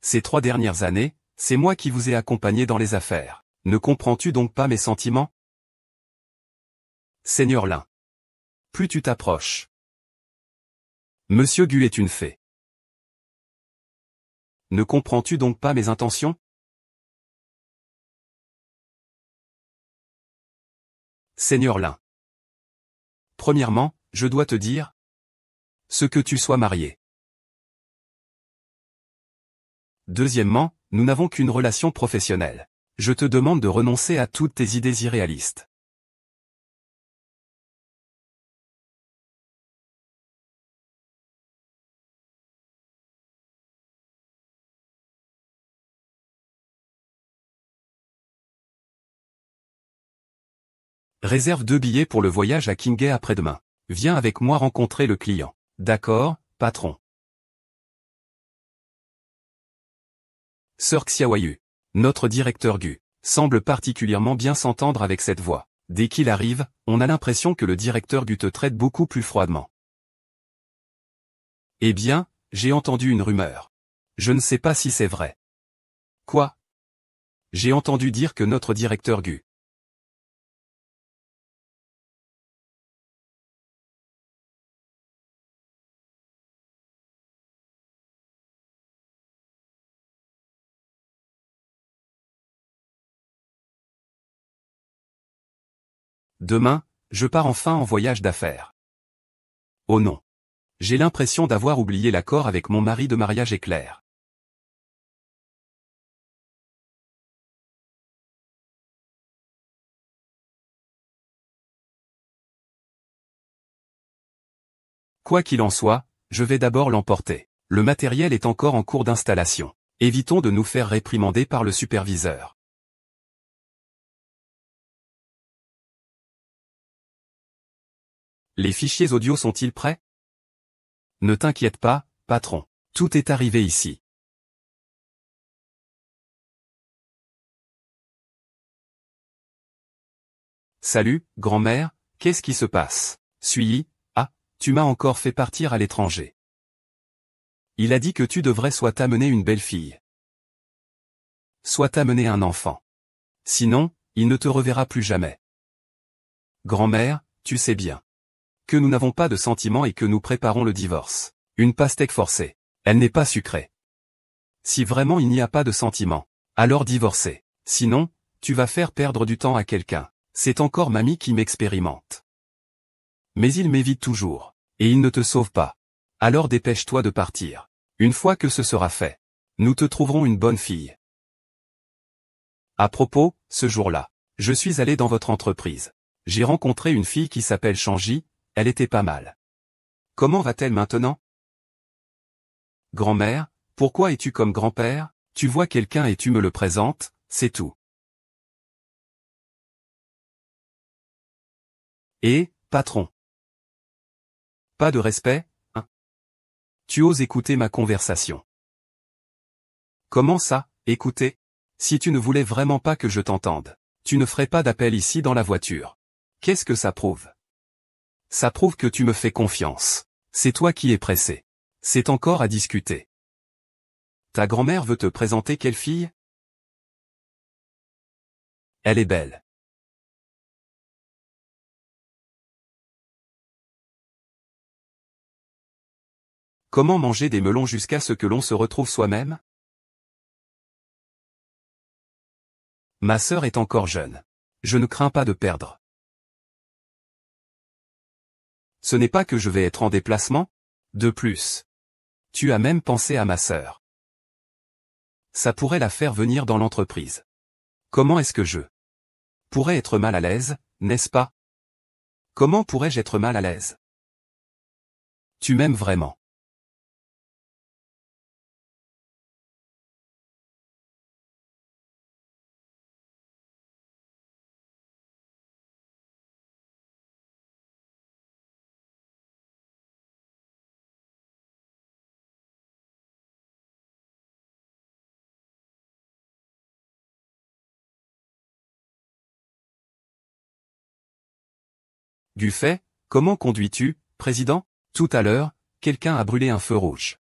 Ces 3 dernières années, c'est moi qui vous ai accompagné dans les affaires. Ne comprends-tu donc pas mes sentiments? Seigneur Lin. Plus tu t'approches. Monsieur Gu est une fée. Ne comprends-tu donc pas mes intentions? Seigneur Lin. Premièrement, je dois te dire ce que tu sois marié. Deuxièmement, nous n'avons qu'une relation professionnelle. Je te demande de renoncer à toutes tes idées irréalistes. Réserve 2 billets pour le voyage à Qinghe après-demain. Viens avec moi rencontrer le client. D'accord, patron. Sir Xiaoyu. Notre directeur Gu semble particulièrement bien s'entendre avec cette voix. Dès qu'il arrive, on a l'impression que le directeur Gu te traite beaucoup plus froidement. Eh bien, j'ai entendu une rumeur. Je ne sais pas si c'est vrai. Quoi? J'ai entendu dire que notre directeur Gu. Demain, je pars enfin en voyage d'affaires. Oh non. J'ai l'impression d'avoir oublié l'accord avec mon mari de mariage éclair. Quoi qu'il en soit, je vais d'abord l'emporter. Le matériel est encore en cours d'installation. Évitons de nous faire réprimander par le superviseur. Les fichiers audio sont-ils prêts? Ne t'inquiète pas, patron. Tout est arrivé ici. Salut, grand-mère, qu'est-ce qui se passe? Suis-y. Ah, tu m'as encore fait partir à l'étranger. Il a dit que tu devrais soit t'amener une belle fille, soit t'amener un enfant. Sinon, il ne te reverra plus jamais. Grand-mère, tu sais bien que nous n'avons pas de sentiments et que nous préparons le divorce. Une pastèque forcée. Elle n'est pas sucrée. Si vraiment il n'y a pas de sentiments, alors divorcez. Sinon, tu vas faire perdre du temps à quelqu'un. C'est encore mamie qui m'expérimente. Mais il m'évite toujours. Et il ne te sauve pas. Alors dépêche-toi de partir. Une fois que ce sera fait, nous te trouverons une bonne fille. À propos, ce jour-là, je suis allé dans votre entreprise. J'ai rencontré une fille qui s'appelle Changy, elle était pas mal. Comment va-t-elle maintenant? Grand-mère, pourquoi es-tu comme grand-père? Tu vois quelqu'un et tu me le présentes, c'est tout. Et, patron. Pas de respect, hein? Tu oses écouter ma conversation. Comment ça, écouter? Si tu ne voulais vraiment pas que je t'entende, tu ne ferais pas d'appel ici dans la voiture. Qu'est-ce que ça prouve? Ça prouve que tu me fais confiance. C'est toi qui es pressé. C'est encore à discuter. Ta grand-mère veut te présenter quelle fille? Elle est belle. Comment manger des melons jusqu'à ce que l'on se retrouve soi-même? Ma sœur est encore jeune. Je ne crains pas de perdre. Ce n'est pas que je vais être en déplacement? De plus. Tu as même pensé à ma sœur. Ça pourrait la faire venir dans l'entreprise. Comment est-ce que je pourrais être mal à l'aise, n'est-ce pas? Comment pourrais-je être mal à l'aise? Tu m'aimes vraiment. Du fait, comment conduis-tu, président? Tout à l'heure, quelqu'un a brûlé un feu rouge.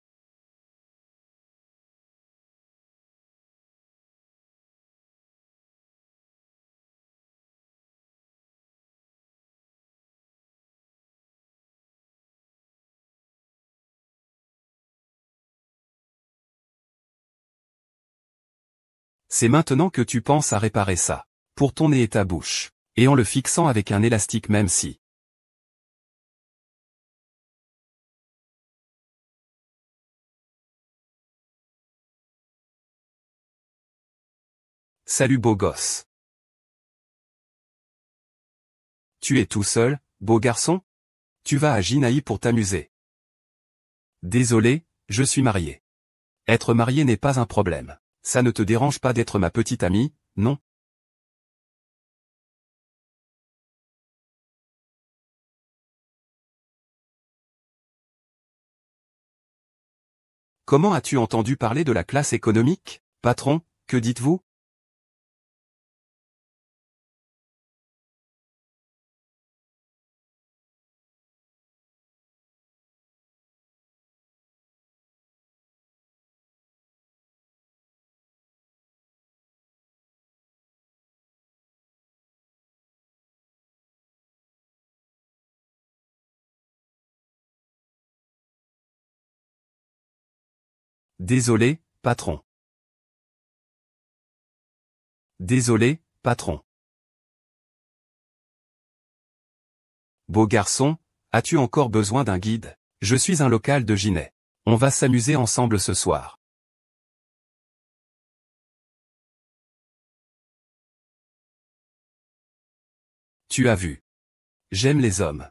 C'est maintenant que tu penses à réparer ça. Pour ton nez et ta bouche. Et en le fixant avec un élastique même si. Salut beau gosse. Tu es tout seul, beau garçon? Tu vas à Jinaï pour t'amuser. Désolé, je suis marié. Être marié n'est pas un problème. Ça ne te dérange pas d'être ma petite amie, non? Comment as-tu entendu parler de la classe économique, patron, que dites-vous? Désolé, patron. Désolé, patron. Beau garçon, as-tu encore besoin d'un guide? Je suis un local de Ginet. On va s'amuser ensemble ce soir. Tu as vu. J'aime les hommes.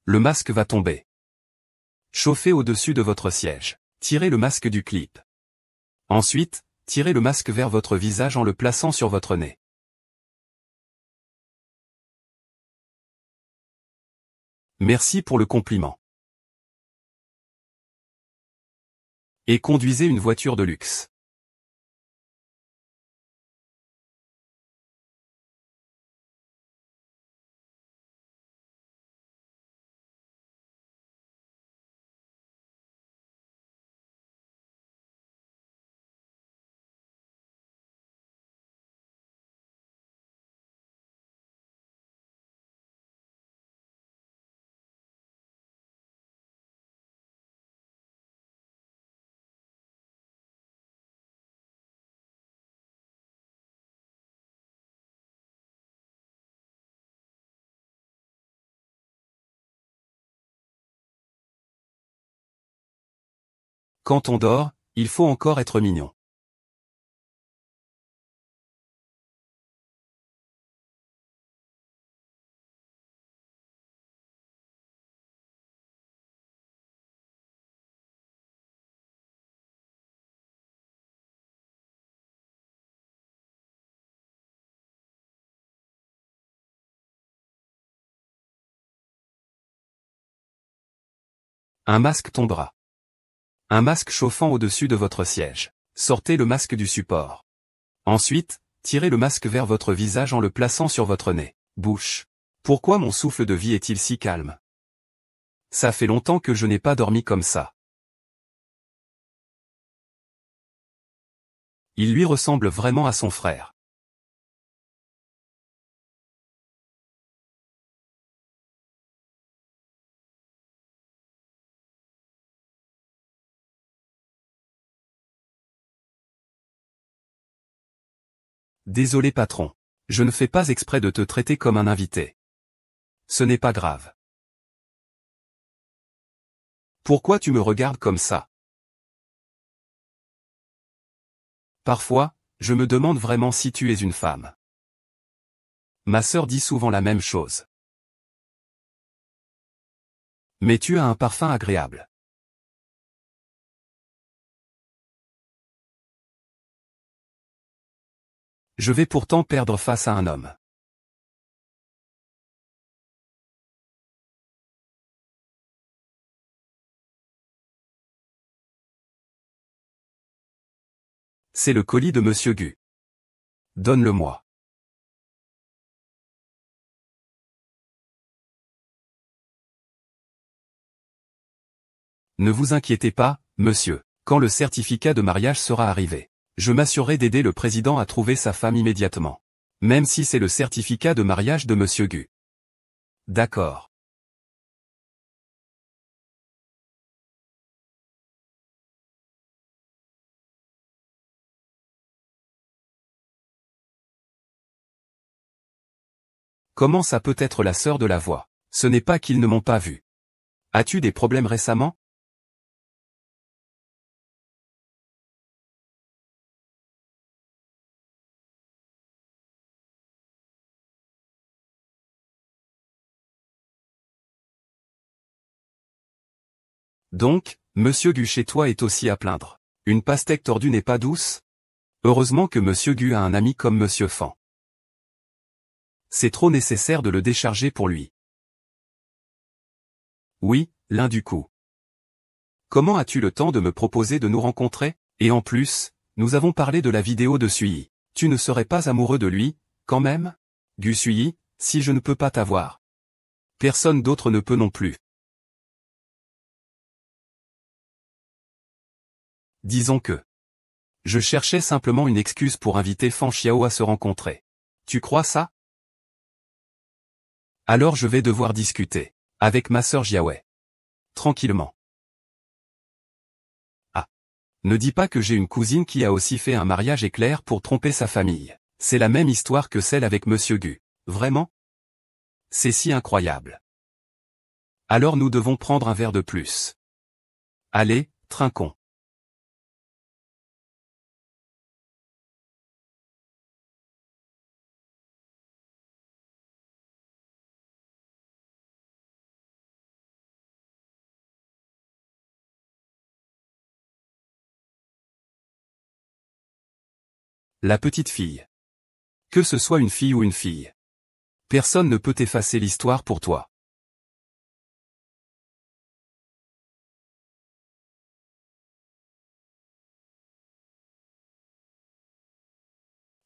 Le masque va tomber. Chauffez au-dessus de votre siège. Tirez le masque du clip. Ensuite, tirez le masque vers votre visage en le plaçant sur votre nez. Merci pour le compliment. Et conduisez une voiture de luxe. Quand on dort, il faut encore être mignon. Un masque tombera. Un masque chauffant au-dessus de votre siège. Sortez le masque du support. Ensuite, tirez le masque vers votre visage en le plaçant sur votre nez. Bouche. Pourquoi mon souffle de vie est-il si calme? Ça fait longtemps que je n'ai pas dormi comme ça. Il lui ressemble vraiment à son frère. Désolé patron. Je ne fais pas exprès de te traiter comme un invité. Ce n'est pas grave. Pourquoi tu me regardes comme ça? Parfois, je me demande vraiment si tu es une femme. Ma sœur dit souvent la même chose. Mais tu as un parfum agréable. Je vais pourtant perdre face à un homme. C'est le colis de Monsieur Gu. Donne-le-moi. Ne vous inquiétez pas, monsieur. Quand le certificat de mariage sera arrivé, je m'assurerai d'aider le président à trouver sa femme immédiatement. Même si c'est le certificat de mariage de Monsieur Gu. D'accord. Comment ça peut être la sœur de la voix? Ce n'est pas qu'ils ne m'ont pas vu. As-tu des problèmes récemment? Donc, Monsieur Gu chez toi est aussi à plaindre. Une pastèque tordue n'est pas douce? Heureusement que Monsieur Gu a un ami comme Monsieur Fan. C'est trop nécessaire de le décharger pour lui. Oui, l'un du coup. Comment as-tu le temps de me proposer de nous rencontrer? Et en plus, nous avons parlé de la vidéo de Sui. Tu ne serais pas amoureux de lui, quand même? Gu Sui, si je ne peux pas t'avoir. Personne d'autre ne peut non plus. Disons que. Je cherchais simplement une excuse pour inviter Fan Xiao à se rencontrer. Tu crois ça? Alors je vais devoir discuter. Avec ma sœur Jiawei. Tranquillement. Ah. Ne dis pas que j'ai une cousine qui a aussi fait un mariage éclair pour tromper sa famille. C'est la même histoire que celle avec Monsieur Gu. Vraiment? C'est si incroyable. Alors nous devons prendre un verre de plus. Allez, trinquons. La petite fille. Que ce soit une fille ou une fille. Personne ne peut effacer l'histoire pour toi.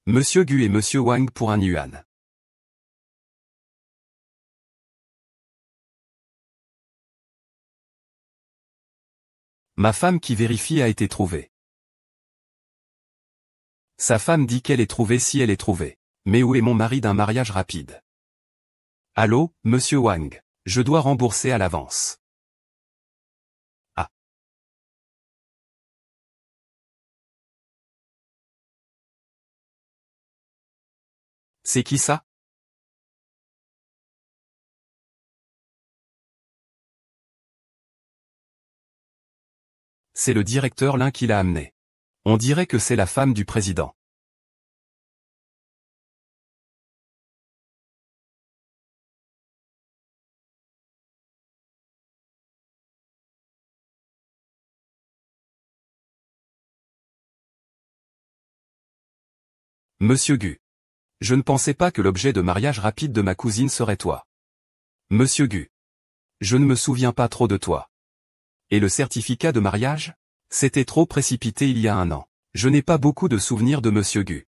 Monsieur Gu et Monsieur Wang pour un yuan. Ma femme qui vérifie a été trouvée. Sa femme dit qu'elle est trouvée si elle est trouvée. Mais où est mon mari d'un mariage rapide? Allô, Monsieur Wang. Je dois rembourser à l'avance. Ah. C'est qui ça? C'est le directeur Lin qui l'a amené. On dirait que c'est la femme du président. Monsieur Gu. Je ne pensais pas que l'objet de mariage rapide de ma cousine serait toi. Monsieur Gu. Je ne me souviens pas trop de toi. Et le certificat de mariage? C'était trop précipité il y a un an. Je n'ai pas beaucoup de souvenirs de Monsieur Gu.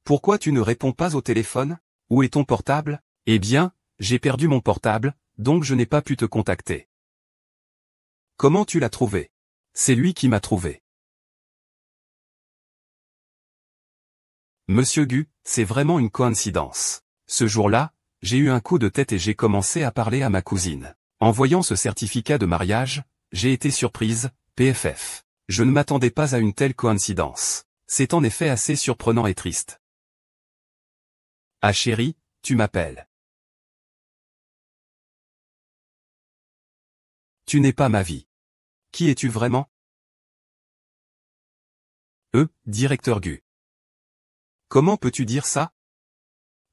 Pourquoi tu ne réponds pas au téléphone? Où est ton portable? Eh bien, j'ai perdu mon portable, donc je n'ai pas pu te contacter. Comment tu l'as trouvé? C'est lui qui m'a trouvé. Monsieur Gu, c'est vraiment une coïncidence. Ce jour-là, j'ai eu un coup de tête et j'ai commencé à parler à ma cousine. En voyant ce certificat de mariage, j'ai été surprise, PFF. Je ne m'attendais pas à une telle coïncidence. C'est en effet assez surprenant et triste. Ah chérie, tu m'appelles. Tu n'es pas ma vie. Qui es-tu vraiment? Directeur Gu. Comment peux-tu dire ça?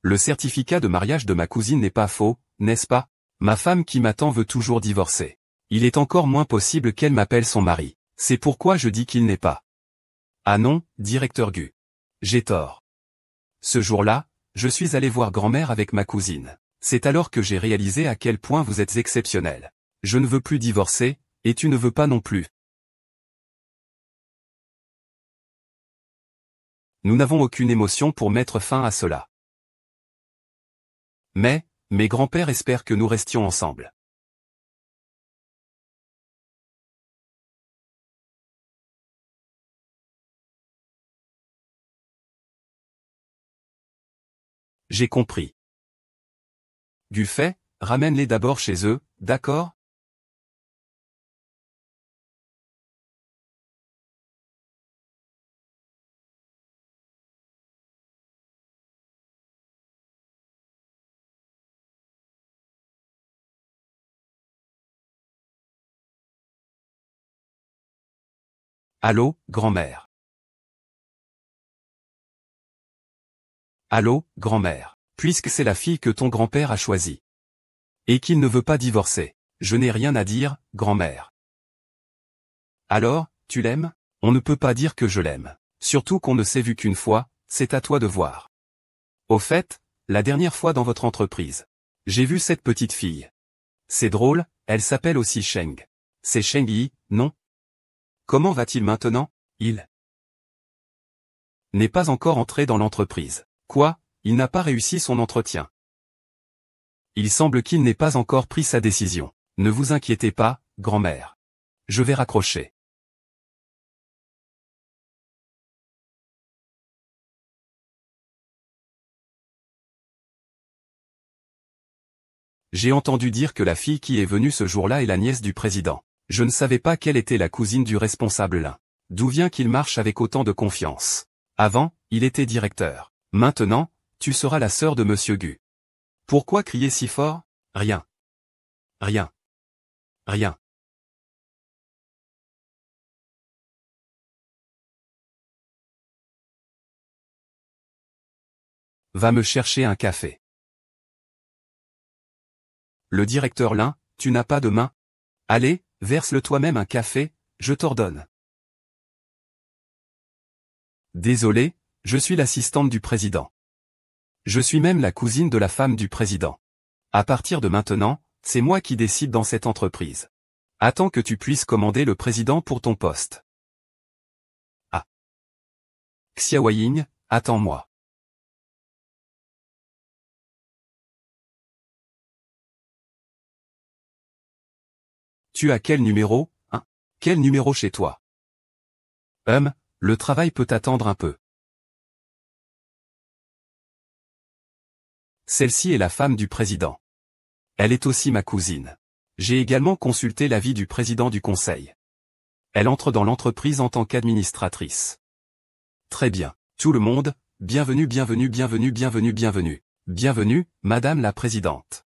Le certificat de mariage de ma cousine n'est pas faux, n'est-ce pas? Ma femme qui m'attend veut toujours divorcer. Il est encore moins possible qu'elle m'appelle son mari. C'est pourquoi je dis qu'il n'est pas. Ah non, directeur Gu. J'ai tort. Ce jour-là, je suis allé voir grand-mère avec ma cousine. C'est alors que j'ai réalisé à quel point vous êtes exceptionnel. Je ne veux plus divorcer, et tu ne veux pas non plus. Nous n'avons aucune émotion pour mettre fin à cela. Mais, mes grands-pères espèrent que nous restions ensemble. J'ai compris. Du fait, ramène-les d'abord chez eux, d'accord? Allô, grand-mère. Allô, grand-mère. Puisque c'est la fille que ton grand-père a choisie. Et qu'il ne veut pas divorcer. Je n'ai rien à dire, grand-mère. Alors, tu l'aimes? On ne peut pas dire que je l'aime. Surtout qu'on ne s'est vu qu'une fois, c'est à toi de voir. Au fait, la dernière fois dans votre entreprise. J'ai vu cette petite fille. C'est drôle, elle s'appelle aussi Sheng. C'est Sheng Yi, non? Comment va-t-il maintenant? Il n'est pas encore entré dans l'entreprise. Quoi? Il n'a pas réussi son entretien. Il semble qu'il n'ait pas encore pris sa décision. Ne vous inquiétez pas, grand-mère. Je vais raccrocher. J'ai entendu dire que la fille qui est venue ce jour-là est la nièce du président. Je ne savais pas qu'elle était la cousine du responsable Lin. D'où vient qu'il marche avec autant de confiance? Avant, il était directeur. Maintenant, tu seras la sœur de Monsieur Gu. Pourquoi crier si fort? Rien. Rien. Rien. Va me chercher un café. Le directeur Lin, tu n'as pas de main? Allez, verse-le toi-même un café, je t'ordonne. Désolé, je suis l'assistante du président. Je suis même la cousine de la femme du président. À partir de maintenant, c'est moi qui décide dans cette entreprise. Attends que tu puisses commander le président pour ton poste. Ah. Xiaoying, attends-moi. Tu as quel numéro, hein? Quel numéro chez toi? Le travail peut attendre un peu. Celle-ci est la femme du président. Elle est aussi ma cousine. J'ai également consulté l'avis du président du conseil. Elle entre dans l'entreprise en tant qu'administratrice. Très bien. Tout le monde, bienvenue, bienvenue, bienvenue, bienvenue, bienvenue. Bienvenue, Madame la Présidente.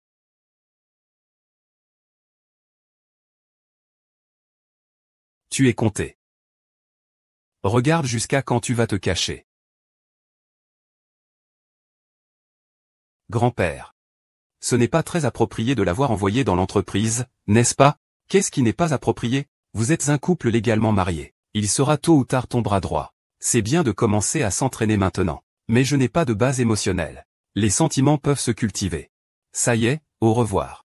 Tu es compté. Regarde jusqu'à quand tu vas te cacher. Grand-père. Ce n'est pas très approprié de l'avoir envoyé dans l'entreprise, n'est-ce pas? Qu'est-ce qui n'est pas approprié? Vous êtes un couple légalement marié. Il sera tôt ou tard ton bras droit. C'est bien de commencer à s'entraîner maintenant. Mais je n'ai pas de base émotionnelle. Les sentiments peuvent se cultiver. Ça y est, au revoir.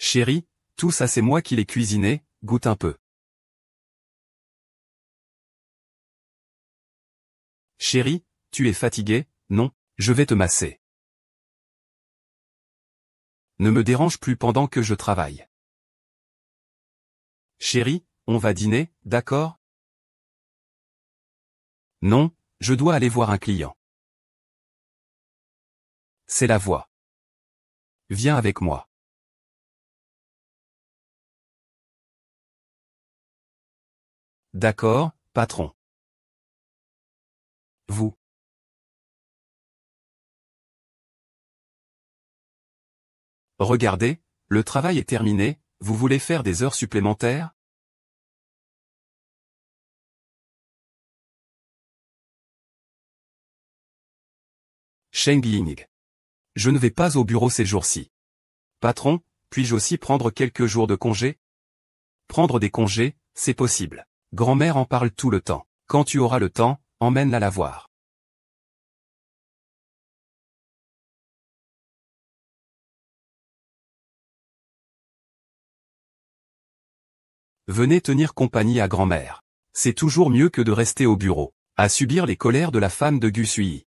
Chérie, tout ça c'est moi qui l'ai cuisiné, goûte un peu. Chérie, tu es fatiguée? Non, je vais te masser. Ne me dérange plus pendant que je travaille. Chérie, on va dîner, d'accord? Non, je dois aller voir un client. C'est la voix. Viens avec moi. D'accord, patron. Vous. Regardez, le travail est terminé, vous voulez faire des heures supplémentaires? Sheng Ying. Je ne vais pas au bureau ces jours-ci. Patron, puis-je aussi prendre quelques jours de congé? Prendre des congés, c'est possible. Grand-mère en parle tout le temps. Quand tu auras le temps, emmène-la la voir. Venez tenir compagnie à grand-mère. C'est toujours mieux que de rester au bureau, à subir les colères de la femme de Gu Sui.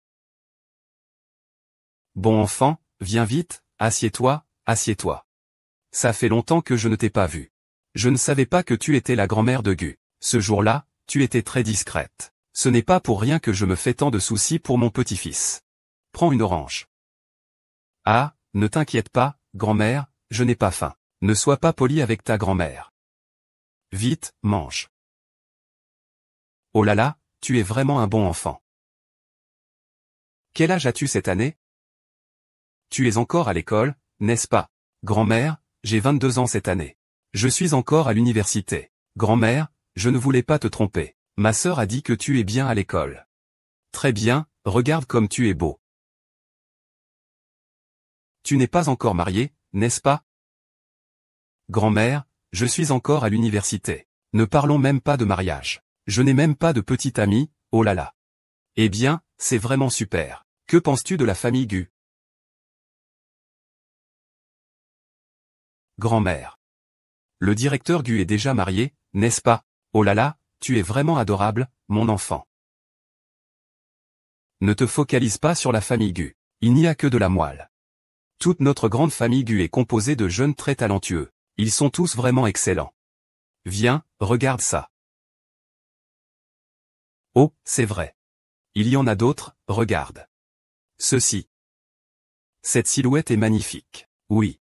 Bon enfant, viens vite, assieds-toi, assieds-toi. Ça fait longtemps que je ne t'ai pas vu. Je ne savais pas que tu étais la grand-mère de Gu. Ce jour-là, tu étais très discrète. Ce n'est pas pour rien que je me fais tant de soucis pour mon petit-fils. Prends une orange. Ah, ne t'inquiète pas, grand-mère, je n'ai pas faim. Ne sois pas poli avec ta grand-mère. Vite, mange. Oh là là, tu es vraiment un bon enfant. Quel âge as-tu cette année? Tu es encore à l'école, n'est-ce pas? Grand-mère, j'ai 22 ans cette année. Je suis encore à l'université. Grand-mère, je ne voulais pas te tromper. Ma sœur a dit que tu es bien à l'école. Très bien, regarde comme tu es beau. Tu n'es pas encore marié, n'est-ce pas? Grand-mère, je suis encore à l'université. Ne parlons même pas de mariage. Je n'ai même pas de petite amie, oh là là. Eh bien, c'est vraiment super. Que penses-tu de la famille Gu? Grand-mère. Le directeur Gu est déjà marié, n'est-ce pas? Oh là là, tu es vraiment adorable, mon enfant. Ne te focalise pas sur la famille Gu. Il n'y a que de la moelle. Toute notre grande famille Gu est composée de jeunes très talentueux. Ils sont tous vraiment excellents. Viens, regarde ça. Oh, c'est vrai. Il y en a d'autres, regarde. Ceci. Cette silhouette est magnifique. Oui.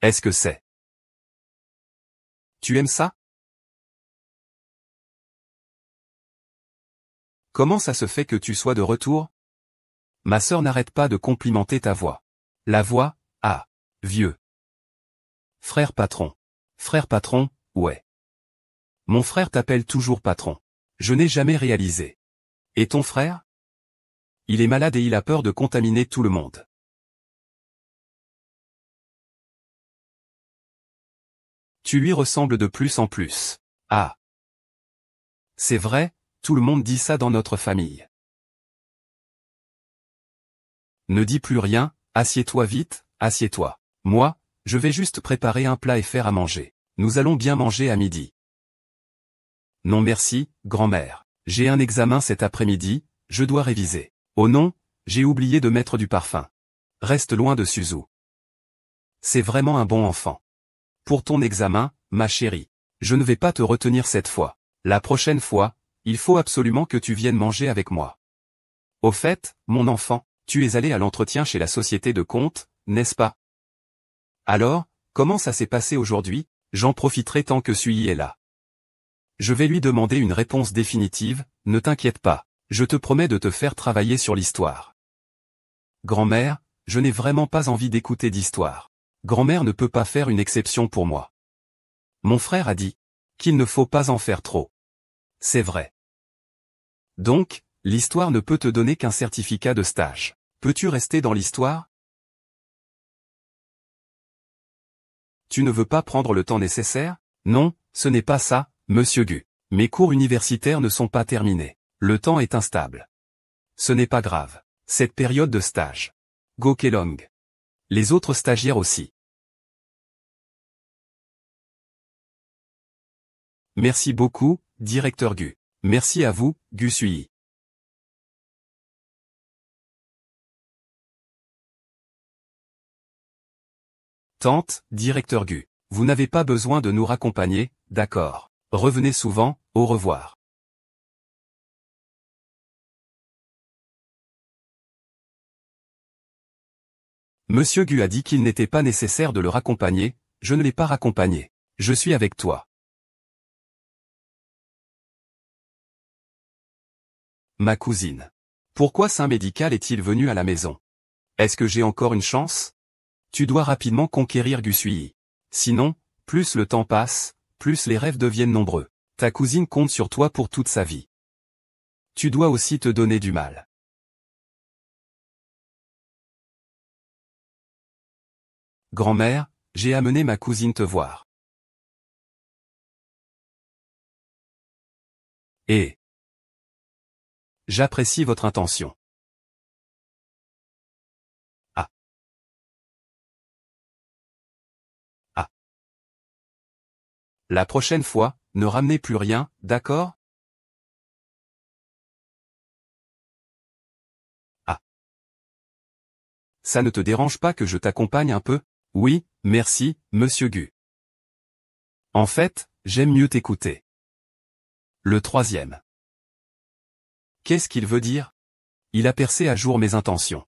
Est-ce que c'est? Tu aimes ça? Comment ça se fait que tu sois de retour? Ma sœur n'arrête pas de complimenter ta voix. La voix, ah. Vieux. Frère patron. Frère patron, ouais. Mon frère t'appelle toujours patron. Je n'ai jamais réalisé. Et ton frère? Il est malade et il a peur de contaminer tout le monde. Tu lui ressembles de plus en plus. Ah. C'est vrai, tout le monde dit ça dans notre famille. Ne dis plus rien, assieds-toi vite, assieds-toi. Moi, je vais juste préparer un plat et faire à manger. Nous allons bien manger à midi. Non merci, grand-mère. J'ai un examen cet après-midi, je dois réviser. Oh non, j'ai oublié de mettre du parfum. Reste loin de Suzu. C'est vraiment un bon enfant. Pour ton examen, ma chérie. Je ne vais pas te retenir cette fois. La prochaine fois, il faut absolument que tu viennes manger avec moi. Au fait, mon enfant, tu es allé à l'entretien chez la société de compte, n'est-ce pas? Alors, comment ça s'est passé aujourd'hui? J'en profiterai tant que Sui est là. Je vais lui demander une réponse définitive, ne t'inquiète pas. Je te promets de te faire travailler sur l'histoire. Grand-mère, je n'ai vraiment pas envie d'écouter d'histoire. Grand-mère ne peut pas faire une exception pour moi. Mon frère a dit qu'il ne faut pas en faire trop. C'est vrai. Donc, l'histoire ne peut te donner qu'un certificat de stage. Peux-tu rester dans l'histoire? Tu ne veux pas prendre le temps nécessaire? Non, ce n'est pas ça, monsieur Gu. Mes cours universitaires ne sont pas terminés. Le temps est instable. Ce n'est pas grave. Cette période de stage. Go Kelong. Les autres stagiaires aussi. Merci beaucoup, directeur Gu. Merci à vous, Gu Sui. Tante, directeur Gu. Vous n'avez pas besoin de nous raccompagner, d'accord. Revenez souvent, au revoir. Monsieur Gu a dit qu'il n'était pas nécessaire de le raccompagner, je ne l'ai pas raccompagné. Je suis avec toi. Ma cousine. Pourquoi Saint Médical est-il venu à la maison? Est-ce que j'ai encore une chance? Tu dois rapidement conquérir Gu Sui. Sinon, plus le temps passe, plus les rêves deviennent nombreux. Ta cousine compte sur toi pour toute sa vie. Tu dois aussi te donner du mal. Grand-mère, j'ai amené ma cousine te voir. Et j'apprécie votre intention. Ah. Ah. La prochaine fois, ne ramenez plus rien, d'accord? Ah. Ça ne te dérange pas que je t'accompagne un peu? Oui, merci, monsieur Gu. En fait, j'aime mieux t'écouter. Le troisième. Qu'est-ce qu'il veut dire? Il a percé à jour mes intentions.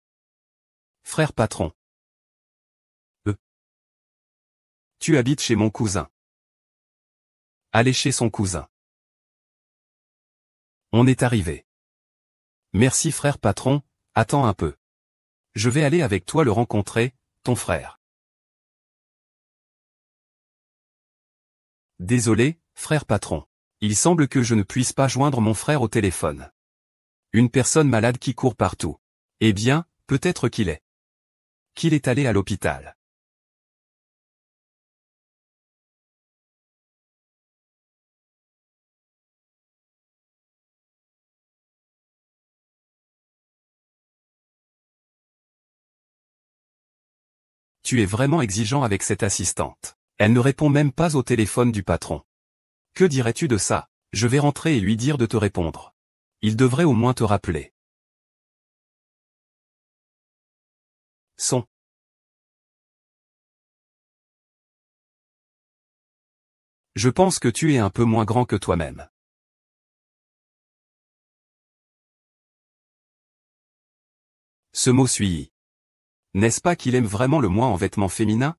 Frère patron. Tu habites chez mon cousin. Allez chez son cousin. On est arrivé. Merci frère patron, attends un peu. Je vais aller avec toi le rencontrer, ton frère. Désolé, frère patron. Il semble que je ne puisse pas joindre mon frère au téléphone. Une personne malade qui court partout. Eh bien, peut-être qu'il est allé à l'hôpital. Tu es vraiment exigeant avec cette assistante. Elle ne répond même pas au téléphone du patron. Que dirais-tu de ça? Je vais rentrer et lui dire de te répondre. Il devrait au moins te rappeler. Son. Je pense que tu es un peu moins grand que toi-même. Ce mot suit. N'est-ce pas qu'il aime vraiment le moi en vêtements féminins?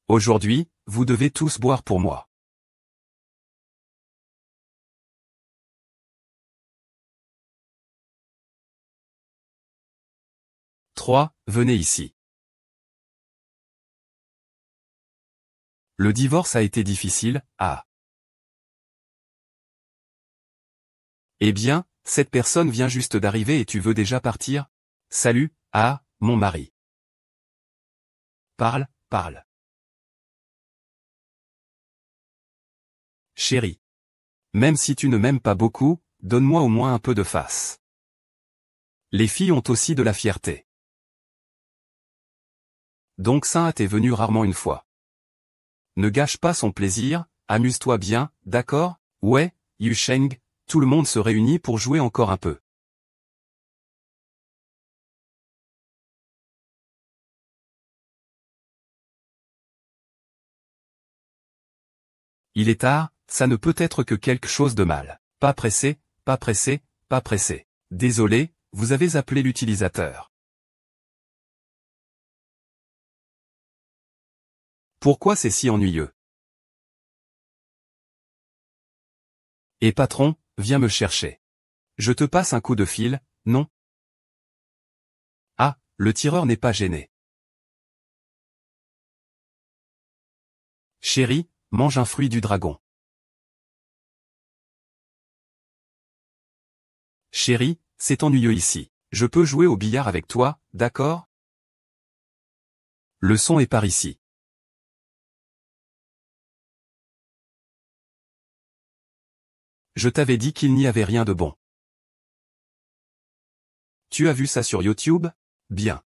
Aujourd'hui, vous devez tous boire pour moi. 3, venez ici. Le divorce a été difficile, ah. Eh bien, cette personne vient juste d'arriver et tu veux déjà partir? Salut, ah, mon mari. Parle, parle. Chérie. Même si tu ne m'aimes pas beaucoup, donne-moi au moins un peu de face. Les filles ont aussi de la fierté. Donc Saint t'est venu rarement une fois. Ne gâche pas son plaisir, amuse-toi bien, d'accord? Ouais, Yusheng, tout le monde se réunit pour jouer encore un peu. Il est tard, ça ne peut être que quelque chose de mal. Pas pressé, pas pressé, pas pressé. Désolé, vous avez appelé l'utilisateur. Pourquoi c'est si ennuyeux? Et patron, viens me chercher. Je te passe un coup de fil, non? Ah, le tireur n'est pas gêné. Chérie, mange un fruit du dragon. Chérie, c'est ennuyeux ici. Je peux jouer au billard avec toi, d'accord? Le son est par ici. Je t'avais dit qu'il n'y avait rien de bon. Tu as vu ça sur YouTube? Bien.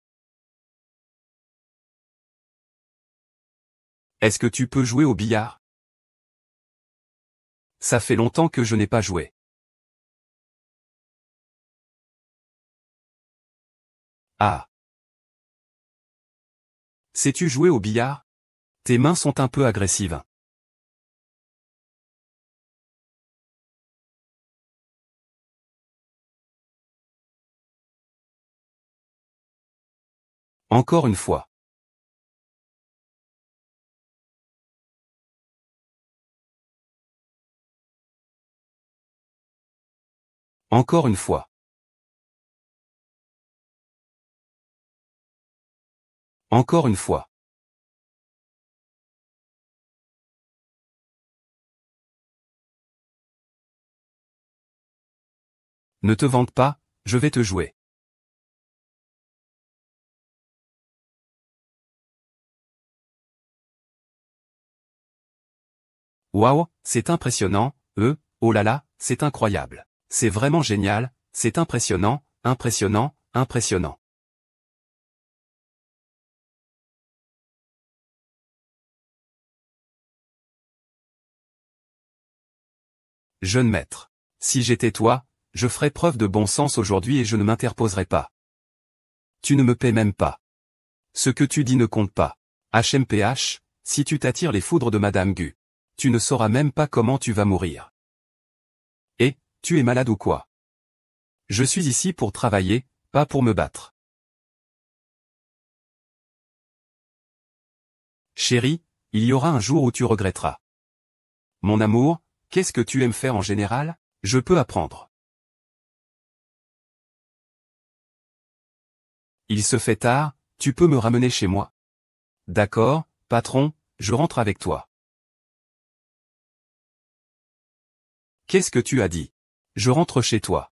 Est-ce que tu peux jouer au billard? Ça fait longtemps que je n'ai pas joué. Ah. Sais-tu jouer au billard? Tes mains sont un peu agressives. Encore une fois. Encore une fois. Encore une fois. Ne te vante pas, je vais te jouer. Waouh, c'est impressionnant, oh là là, c'est incroyable. C'est vraiment génial, c'est impressionnant, impressionnant, impressionnant. Jeune maître. Si j'étais toi, je ferais preuve de bon sens aujourd'hui et je ne m'interposerais pas. Tu ne me paies même pas. Ce que tu dis ne compte pas. HMPH, si tu t'attires les foudres de Madame Gu, tu ne sauras même pas comment tu vas mourir. Et, tu es malade ou quoi? Je suis ici pour travailler, pas pour me battre. Chérie, il y aura un jour où tu regretteras. Mon amour, qu'est-ce que tu aimes faire en général? Je peux apprendre. Il se fait tard, tu peux me ramener chez moi. D'accord, patron, je rentre avec toi. Qu'est-ce que tu as dit? Je rentre chez toi.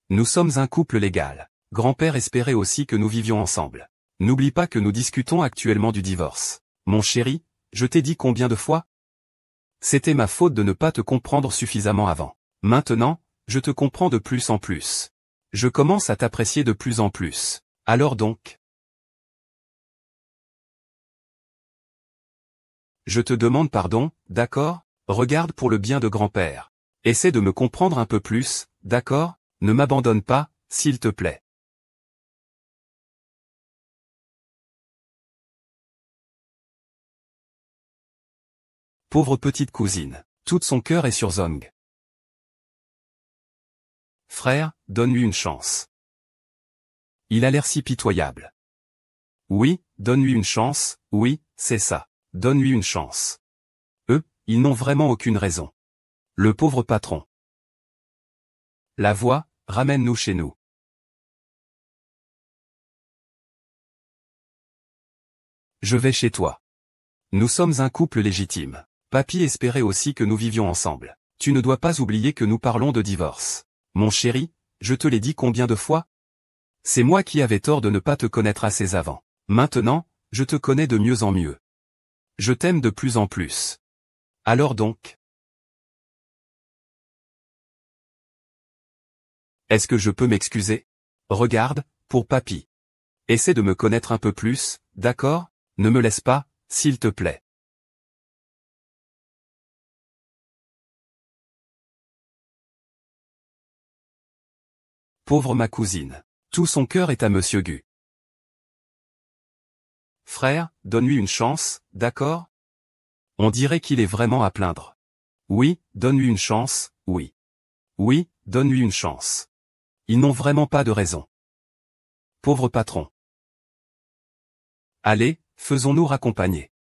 Nous sommes un couple légal. Grand-père espérait aussi que nous vivions ensemble. N'oublie pas que nous discutons actuellement du divorce. Mon chéri, je t'ai dit combien de fois? C'était ma faute de ne pas te comprendre suffisamment avant. Maintenant, je te comprends de plus en plus. Je commence à t'apprécier de plus en plus. Alors donc? Je te demande pardon, d'accord? Regarde pour le bien de grand-père. Essaie de me comprendre un peu plus, d'accord? Ne m'abandonne pas, s'il te plaît. Pauvre petite cousine. Tout son cœur est sur Zong. Frère, donne-lui une chance. Il a l'air si pitoyable. Oui, donne-lui une chance, oui, c'est ça. Donne-lui une chance. Eux, ils n'ont vraiment aucune raison. Le pauvre patron. La voix, ramène-nous chez nous. Je vais chez toi. Nous sommes un couple légitime. Papy espérait aussi que nous vivions ensemble. Tu ne dois pas oublier que nous parlons de divorce. Mon chéri, je te l'ai dit combien de fois? C'est moi qui avais tort de ne pas te connaître assez avant. Maintenant, je te connais de mieux en mieux. Je t'aime de plus en plus. Alors donc? Est-ce que je peux m'excuser? Regarde, pour papy. Essaie de me connaître un peu plus, d'accord? Ne me laisse pas, s'il te plaît. Pauvre ma cousine. Tout son cœur est à Monsieur Gu. Frère, donne-lui une chance, d'accord? On dirait qu'il est vraiment à plaindre. Oui, donne-lui une chance, oui. Oui, donne-lui une chance. Ils n'ont vraiment pas de raison. Pauvre patron. Allez, faisons-nous raccompagner.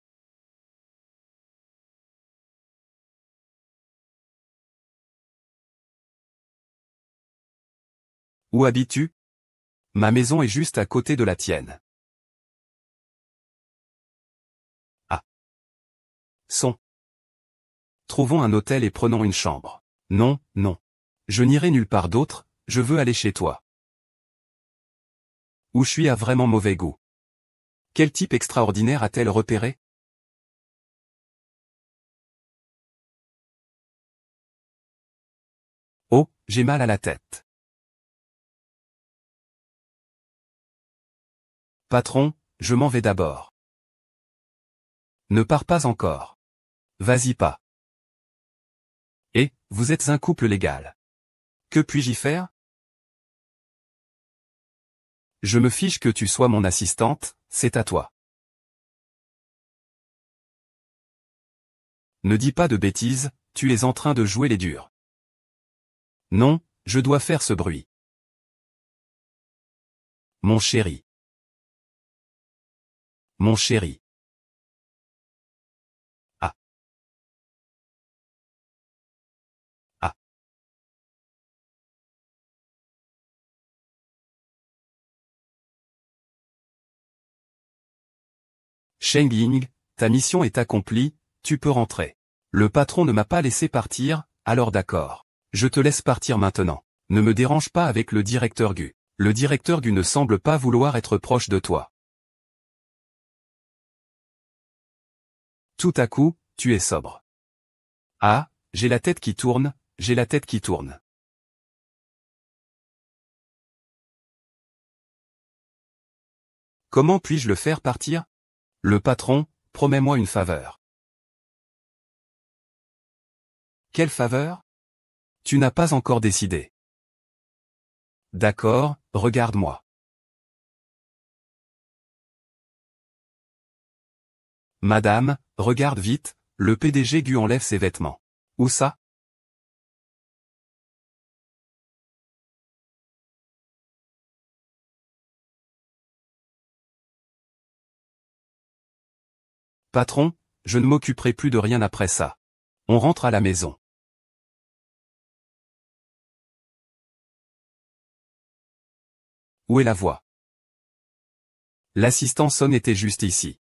Où habites-tu? Ma maison est juste à côté de la tienne. Ah. Trouvons un hôtel et prenons une chambre. Non, non. Je n'irai nulle part d'autre, je veux aller chez toi. Ushui a vraiment mauvais goût. Quel type extraordinaire a-t-elle repéré? Oh, j'ai mal à la tête. Patron, je m'en vais d'abord. Ne pars pas encore. Vas-y pas. Et, vous êtes un couple légal. Que puis-je y faire? Je me fiche que tu sois mon assistante, c'est à toi. Ne dis pas de bêtises, tu es en train de jouer les durs. Non, je dois faire ce bruit. Mon chéri. Mon chéri. Ah. Ah. Sheng Ying, ta mission est accomplie, tu peux rentrer. Le patron ne m'a pas laissé partir, alors d'accord. Je te laisse partir maintenant. Ne me dérange pas avec le directeur Gu. Le directeur Gu ne semble pas vouloir être proche de toi. Tout à coup, tu es sobre. Ah, j'ai la tête qui tourne, j'ai la tête qui tourne. Comment puis-je le faire partir? Le patron, promets-moi une faveur. Quelle faveur? Tu n'as pas encore décidé. D'accord, regarde-moi. Madame, regarde vite, le PDG Gu enlève ses vêtements. Où ça? Patron, je ne m'occuperai plus de rien après ça. On rentre à la maison. Où est la voix? L'assistant Son était juste ici.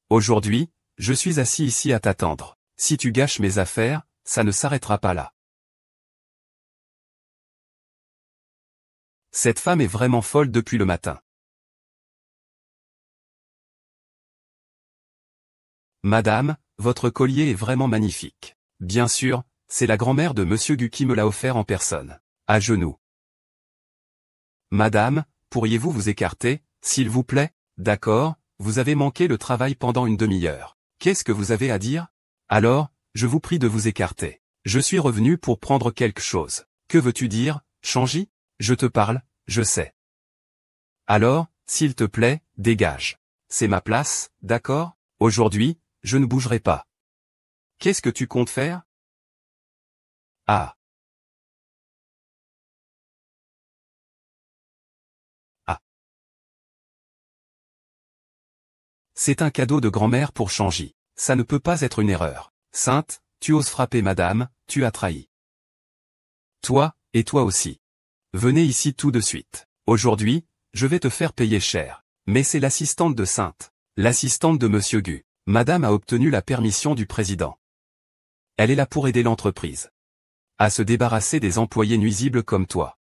Aujourd'hui, je suis assis ici à t'attendre. Si tu gâches mes affaires, ça ne s'arrêtera pas là. Cette femme est vraiment folle depuis le matin. Madame, votre collier est vraiment magnifique. Bien sûr, c'est la grand-mère de Monsieur Gu qui me l'a offert en personne. À genoux. Madame, pourriez-vous vous écarter, s'il vous plaît? D'accord, vous avez manqué le travail pendant une demi-heure. Qu'est-ce que vous avez à dire? Alors, je vous prie de vous écarter. Je suis revenu pour prendre quelque chose. Que veux-tu dire, Changi? Je te parle, je sais. Alors, s'il te plaît, dégage. C'est ma place, d'accord? Aujourd'hui, je ne bougerai pas. Qu'est-ce que tu comptes faire? Ah. Ah. C'est un cadeau de grand-mère pour Changi. Ça ne peut pas être une erreur. Sainte, tu oses frapper madame, tu as trahi. Toi, et toi aussi. Venez ici tout de suite. Aujourd'hui, je vais te faire payer cher. Mais c'est l'assistante de Sainte. L'assistante de Monsieur Gu. Madame a obtenu la permission du président. Elle est là pour aider l'entreprise à se débarrasser des employés nuisibles comme toi.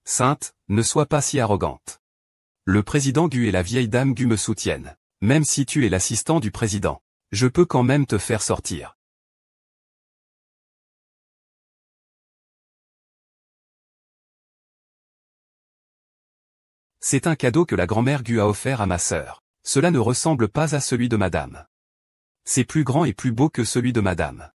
Sainte, ne sois pas si arrogante. Le président Gu et la vieille dame Gu me soutiennent. Même si tu es l'assistant du président, je peux quand même te faire sortir. C'est un cadeau que la grand-mère Gu a offert à ma sœur. Cela ne ressemble pas à celui de madame. C'est plus grand et plus beau que celui de madame.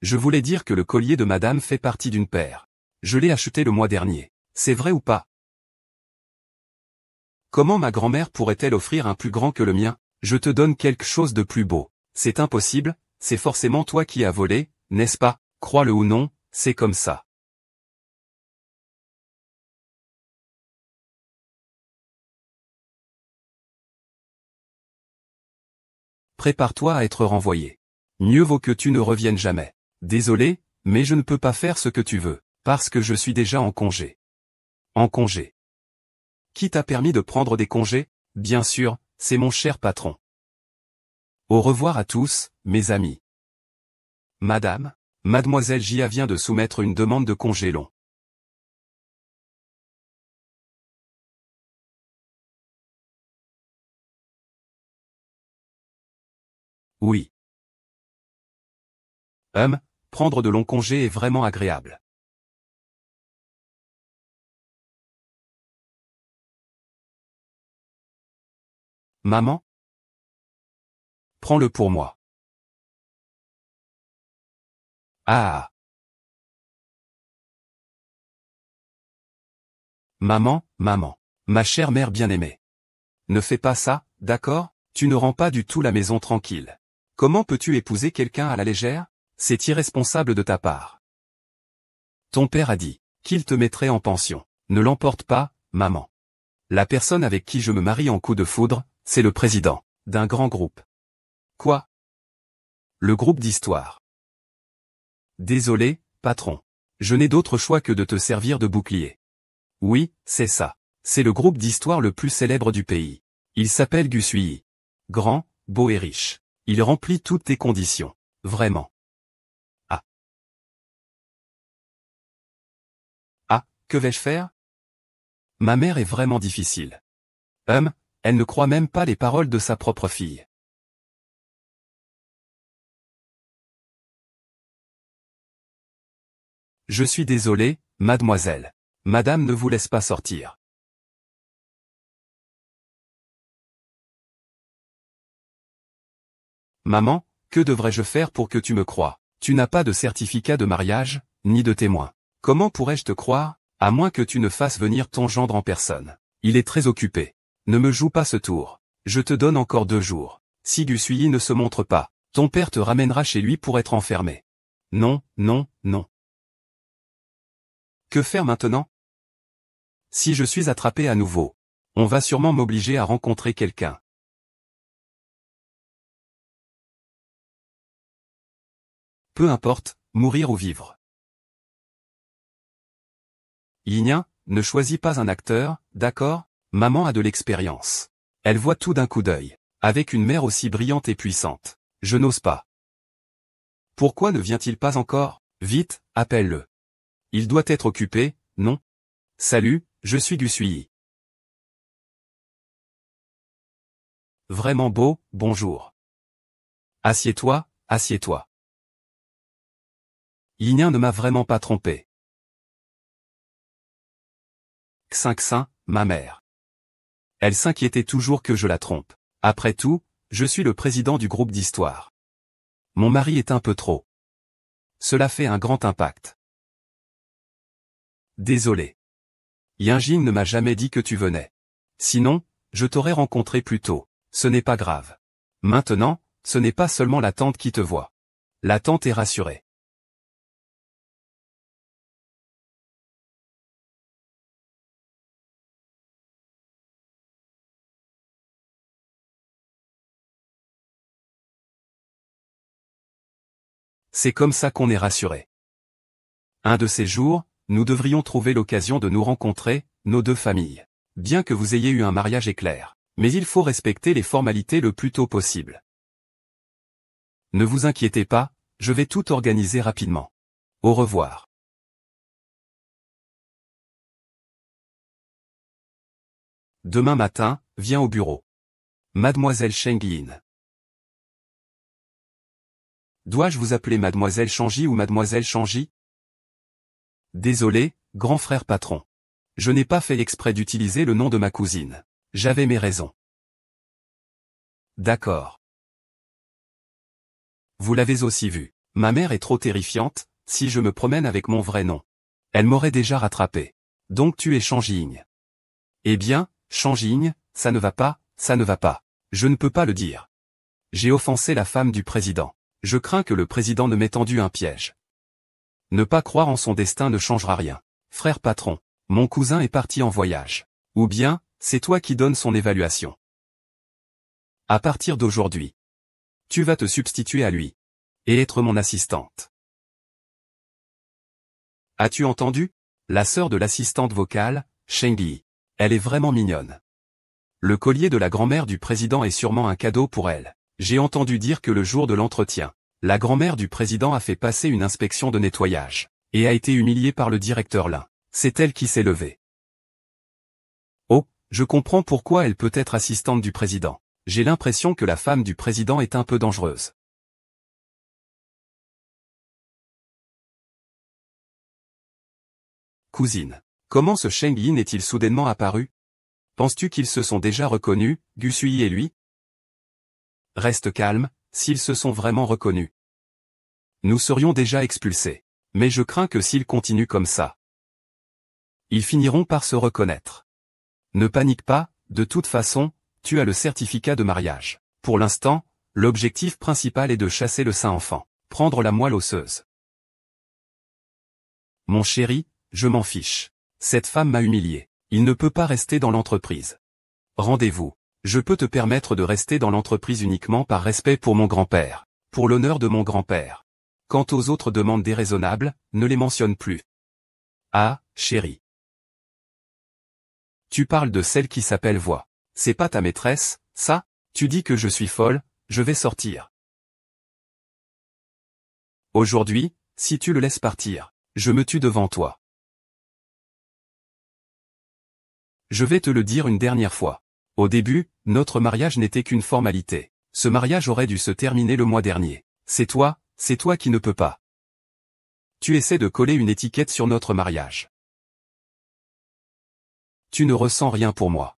Je voulais dire que le collier de madame fait partie d'une paire. Je l'ai acheté le mois dernier. C'est vrai ou pas? Comment ma grand-mère pourrait-elle offrir un plus grand que le mien? Je te donne quelque chose de plus beau. C'est impossible, c'est forcément toi qui as volé, n'est-ce pas? Crois-le ou non, c'est comme ça. Prépare-toi à être renvoyé. Mieux vaut que tu ne reviennes jamais. Désolé, mais je ne peux pas faire ce que tu veux, parce que je suis déjà en congé. En congé. Qui t'a permis de prendre des congés? Bien sûr, c'est mon cher patron. Au revoir à tous, mes amis. Madame, Mademoiselle Jia vient de soumettre une demande de congé long. Oui. Prendre de longs congés est vraiment agréable. Maman? Prends-le pour moi. Ah. Maman, maman. Ma chère mère bien-aimée. Ne fais pas ça, d'accord? Tu ne rends pas du tout la maison tranquille. Comment peux-tu épouser quelqu'un à la légère? C'est irresponsable de ta part. Ton père a dit qu'il te mettrait en pension. Ne l'emporte pas, maman. La personne avec qui je me marie en coup de foudre, c'est le président d'un grand groupe. Quoi? Le groupe d'histoire. Désolé, patron. Je n'ai d'autre choix que de te servir de bouclier. Oui, c'est ça. C'est le groupe d'histoire le plus célèbre du pays. Il s'appelle Gu Suiyi. Grand, beau et riche. Il remplit toutes tes conditions. Vraiment. Ah. Ah, que vais-je faire? Ma mère est vraiment difficile. Elle ne croit même pas les paroles de sa propre fille. Je suis désolé, mademoiselle. Madame ne vous laisse pas sortir. Maman, que devrais-je faire pour que tu me croies? Tu n'as pas de certificat de mariage, ni de témoin. Comment pourrais-je te croire, à moins que tu ne fasses venir ton gendre en personne? Il est très occupé. Ne me joue pas ce tour. Je te donne encore 2 jours. Si Gu Suiyi ne se montre pas, ton père te ramènera chez lui pour être enfermé. Non, non, non. Que faire maintenant? Si je suis attrapé à nouveau, on va sûrement m'obliger à rencontrer quelqu'un. Peu importe, mourir ou vivre. Yinien, ne choisis pas un acteur, d'accord? Maman a de l'expérience. Elle voit tout d'un coup d'œil. Avec une mère aussi brillante et puissante. Je n'ose pas. Pourquoi ne vient-il pas encore? Vite, appelle-le. Il doit être occupé, non? Salut, je suis Gu Suiyi. Vraiment beau, bonjour. Assieds-toi, assieds-toi. Yinien ne m'a vraiment pas trompé. Xinxin, ma mère. Elle s'inquiétait toujours que je la trompe. Après tout, je suis le président du groupe d'histoire. Mon mari est un peu trop. Cela fait un grand impact. Désolé. Yinjin ne m'a jamais dit que tu venais. Sinon, je t'aurais rencontré plus tôt. Ce n'est pas grave. Maintenant, ce n'est pas seulement la tante qui te voit. La tante est rassurée. C'est comme ça qu'on est rassuré. Un de ces jours, nous devrions trouver l'occasion de nous rencontrer, nos deux familles. Bien que vous ayez eu un mariage éclair. Mais il faut respecter les formalités le plus tôt possible. Ne vous inquiétez pas, je vais tout organiser rapidement. Au revoir. Demain matin, viens au bureau. Mademoiselle Cheng Yin. Dois-je vous appeler Mademoiselle Changy ou Mademoiselle Changy? Désolé, grand frère patron. Je n'ai pas fait exprès d'utiliser le nom de ma cousine. J'avais mes raisons. D'accord. Vous l'avez aussi vu. Ma mère est trop terrifiante, si je me promène avec mon vrai nom. Elle m'aurait déjà rattrapé. Donc tu es Changy. Eh bien, Changy, ça ne va pas, ça ne va pas. Je ne peux pas le dire. J'ai offensé la femme du président. Je crains que le président ne m'ait tendu un piège. Ne pas croire en son destin ne changera rien. Frère patron, mon cousin est parti en voyage. Ou bien, c'est toi qui donnes son évaluation. À partir d'aujourd'hui, tu vas te substituer à lui. Et être mon assistante. As-tu entendu? La sœur de l'assistante vocale, Cheng-Yi. Elle est vraiment mignonne. Le collier de la grand-mère du président est sûrement un cadeau pour elle. J'ai entendu dire que le jour de l'entretien, la grand-mère du président a fait passer une inspection de nettoyage, et a été humiliée par le directeur Lin. C'est elle qui s'est levée. Oh, je comprends pourquoi elle peut être assistante du président. J'ai l'impression que la femme du président est un peu dangereuse. Cousine. Comment ce Cheng Yin est-il soudainement apparu? Penses-tu qu'ils se sont déjà reconnus, Gusui et lui? Reste calme, s'ils se sont vraiment reconnus. Nous serions déjà expulsés. Mais je crains que s'ils continuent comme ça, ils finiront par se reconnaître. Ne panique pas, de toute façon, tu as le certificat de mariage. Pour l'instant, l'objectif principal est de chasser le saint enfant, prendre la moelle osseuse. Mon chéri, je m'en fiche. Cette femme m'a humilié. Il ne peut pas rester dans l'entreprise. Rendez-vous. Je peux te permettre de rester dans l'entreprise uniquement par respect pour mon grand-père, pour l'honneur de mon grand-père. Quant aux autres demandes déraisonnables, ne les mentionne plus. Ah, chérie. Tu parles de celle qui s'appelle Voix. C'est pas ta maîtresse, ça? Tu dis que je suis folle, je vais sortir. Aujourd'hui, si tu le laisses partir, je me tue devant toi. Je vais te le dire une dernière fois. Au début, notre mariage n'était qu'une formalité. Ce mariage aurait dû se terminer le mois dernier. C'est toi qui ne peux pas. Tu essaies de coller une étiquette sur notre mariage. Tu ne ressens rien pour moi.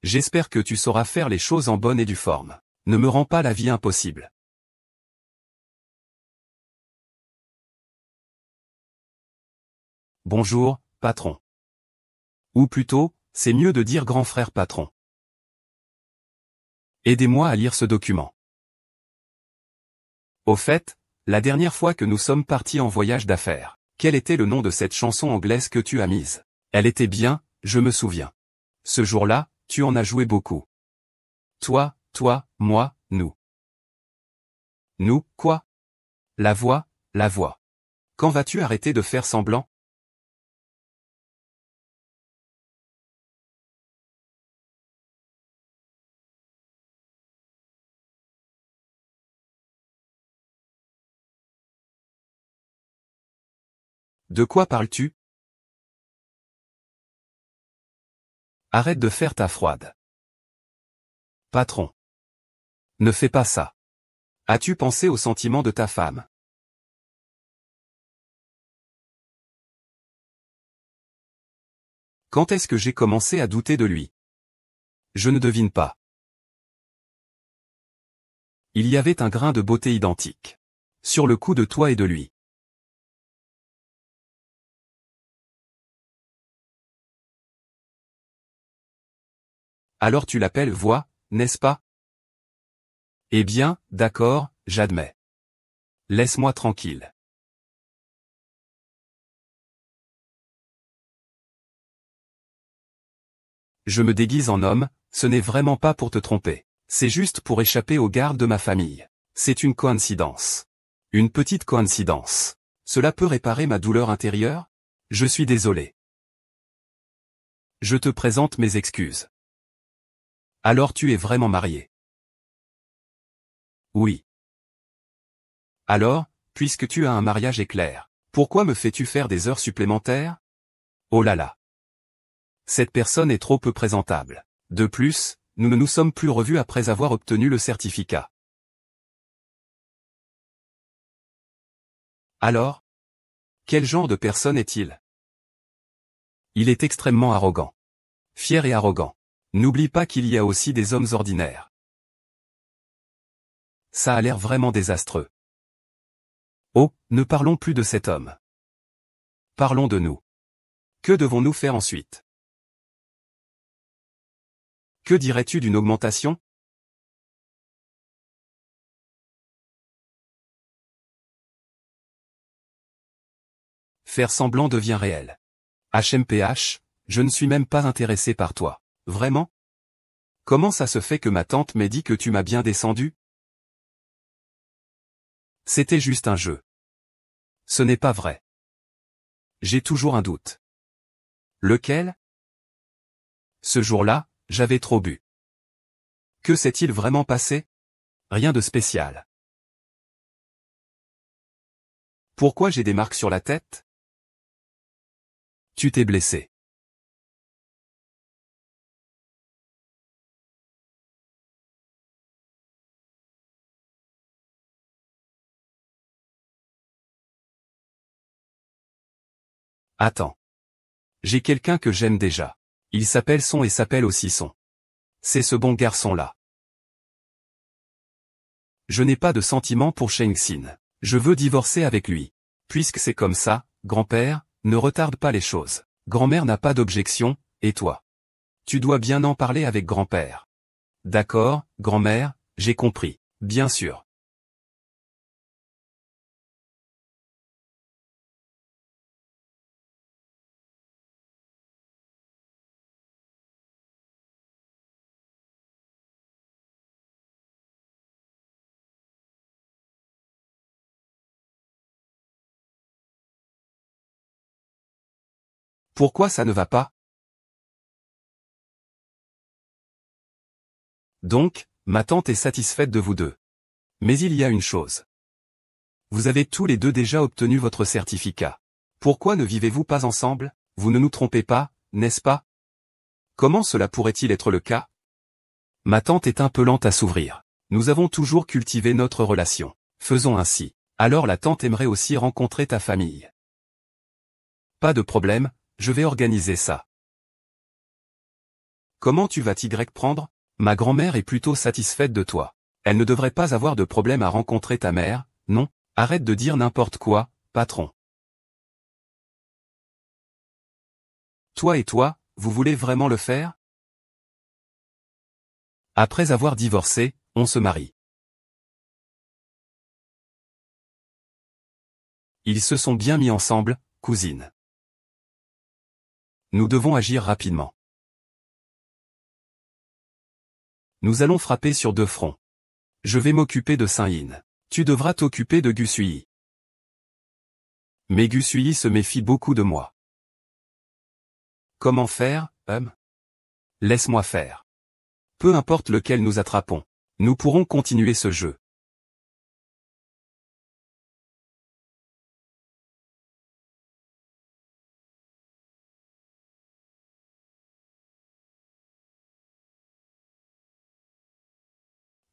J'espère que tu sauras faire les choses en bonne et due forme. Ne me rends pas la vie impossible. Bonjour, patron. Ou plutôt, c'est mieux de dire grand frère patron. Aidez-moi à lire ce document. Au fait, la dernière fois que nous sommes partis en voyage d'affaires, quel était le nom de cette chanson anglaise que tu as mise? Elle était bien, je me souviens. Ce jour-là, tu en as joué beaucoup. Toi, moi, nous. Nous, quoi? La voix. Quand vas-tu arrêter de faire semblant? De quoi parles-tu? Arrête de faire ta froide. Patron. Ne fais pas ça. As-tu pensé aux sentiments de ta femme? Quand est-ce que j'ai commencé à douter de lui? Je ne devine pas. Il y avait un grain de beauté identique. Sur le coup de toi et de lui. Alors tu l'appelles voix, n'est-ce pas? Eh bien, d'accord, j'admets. Laisse-moi tranquille. Je me déguise en homme, ce n'est vraiment pas pour te tromper. C'est juste pour échapper aux gardes de ma famille. C'est une coïncidence. Une petite coïncidence. Cela peut réparer ma douleur intérieure? Je suis désolé. Je te présente mes excuses. Alors tu es vraiment marié? Oui. Alors, puisque tu as un mariage éclair, pourquoi me fais-tu faire des heures supplémentaires? Oh là là. Cette personne est trop peu présentable. De plus, nous ne nous sommes plus revus après avoir obtenu le certificat. Alors? Quel genre de personne est-il? Il est extrêmement arrogant. Fier et arrogant. N'oublie pas qu'il y a aussi des hommes ordinaires. Ça a l'air vraiment désastreux. Oh, ne parlons plus de cet homme. Parlons de nous. Que devons-nous faire ensuite? Que dirais-tu d'une augmentation? Faire semblant devient réel. HMPH, je ne suis même pas intéressé par toi. Vraiment? Comment ça se fait que ma tante m'ait dit que tu m'as bien descendu? C'était juste un jeu. Ce n'est pas vrai. J'ai toujours un doute. Lequel? Ce jour-là, j'avais trop bu. Que s'est-il vraiment passé? Rien de spécial. Pourquoi j'ai des marques sur la tête? Tu t'es blessé. Attends. J'ai quelqu'un que j'aime déjà. Il s'appelle Son et s'appelle aussi Son. C'est ce bon garçon-là. Je n'ai pas de sentiment pour Sheng Xin. Je veux divorcer avec lui. Puisque c'est comme ça, grand-père, ne retarde pas les choses. Grand-mère n'a pas d'objection, et toi? Tu dois bien en parler avec grand-père. D'accord, grand-mère, j'ai compris. Bien sûr. Pourquoi ça ne va pas? Donc, ma tante est satisfaite de vous deux. Mais il y a une chose. Vous avez tous les deux déjà obtenu votre certificat. Pourquoi ne vivez-vous pas ensemble? Vous ne nous trompez pas, n'est-ce pas? Comment cela pourrait-il être le cas? Ma tante est un peu lente à s'ouvrir. Nous avons toujours cultivé notre relation. Faisons ainsi. Alors la tante aimerait aussi rencontrer ta famille. Pas de problème, je vais organiser ça. Comment tu vas t'y prendre? Ma grand-mère est plutôt satisfaite de toi. Elle ne devrait pas avoir de problème à rencontrer ta mère, non? Arrête de dire n'importe quoi, patron. Toi et toi, vous voulez vraiment le faire? Après avoir divorcé, on se marie. Ils se sont bien mis ensemble, cousine. Nous devons agir rapidement. Nous allons frapper sur deux fronts. Je vais m'occuper de Saint-Yin. Tu devras t'occuper de Gusui. Mais Gusui se méfie beaucoup de moi. Comment faire, Laisse-moi faire. Peu importe lequel nous attrapons. Nous pourrons continuer ce jeu.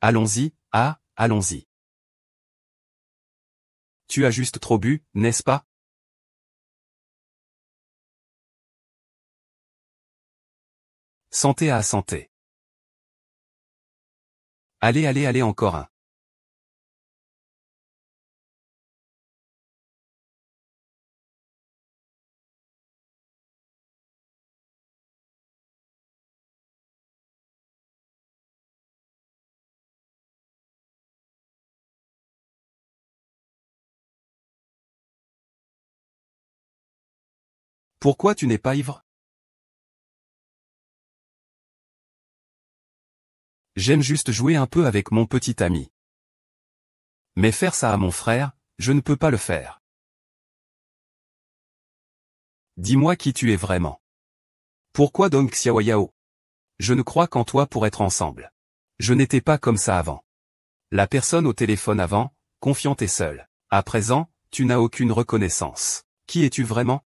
Allons-y, allons-y. Tu as juste trop bu, n'est-ce pas? Santé à santé. Allez, allez, allez, encore un. Pourquoi tu n'es pas ivre? J'aime juste jouer un peu avec mon petit ami. Mais faire ça à mon frère, je ne peux pas le faire. Dis-moi qui tu es vraiment. Pourquoi Dong Xiaoyao? Je ne crois qu'en toi pour être ensemble. Je n'étais pas comme ça avant. La personne au téléphone avant, confiante et seule. À présent, tu n'as aucune reconnaissance. Qui es-tu vraiment?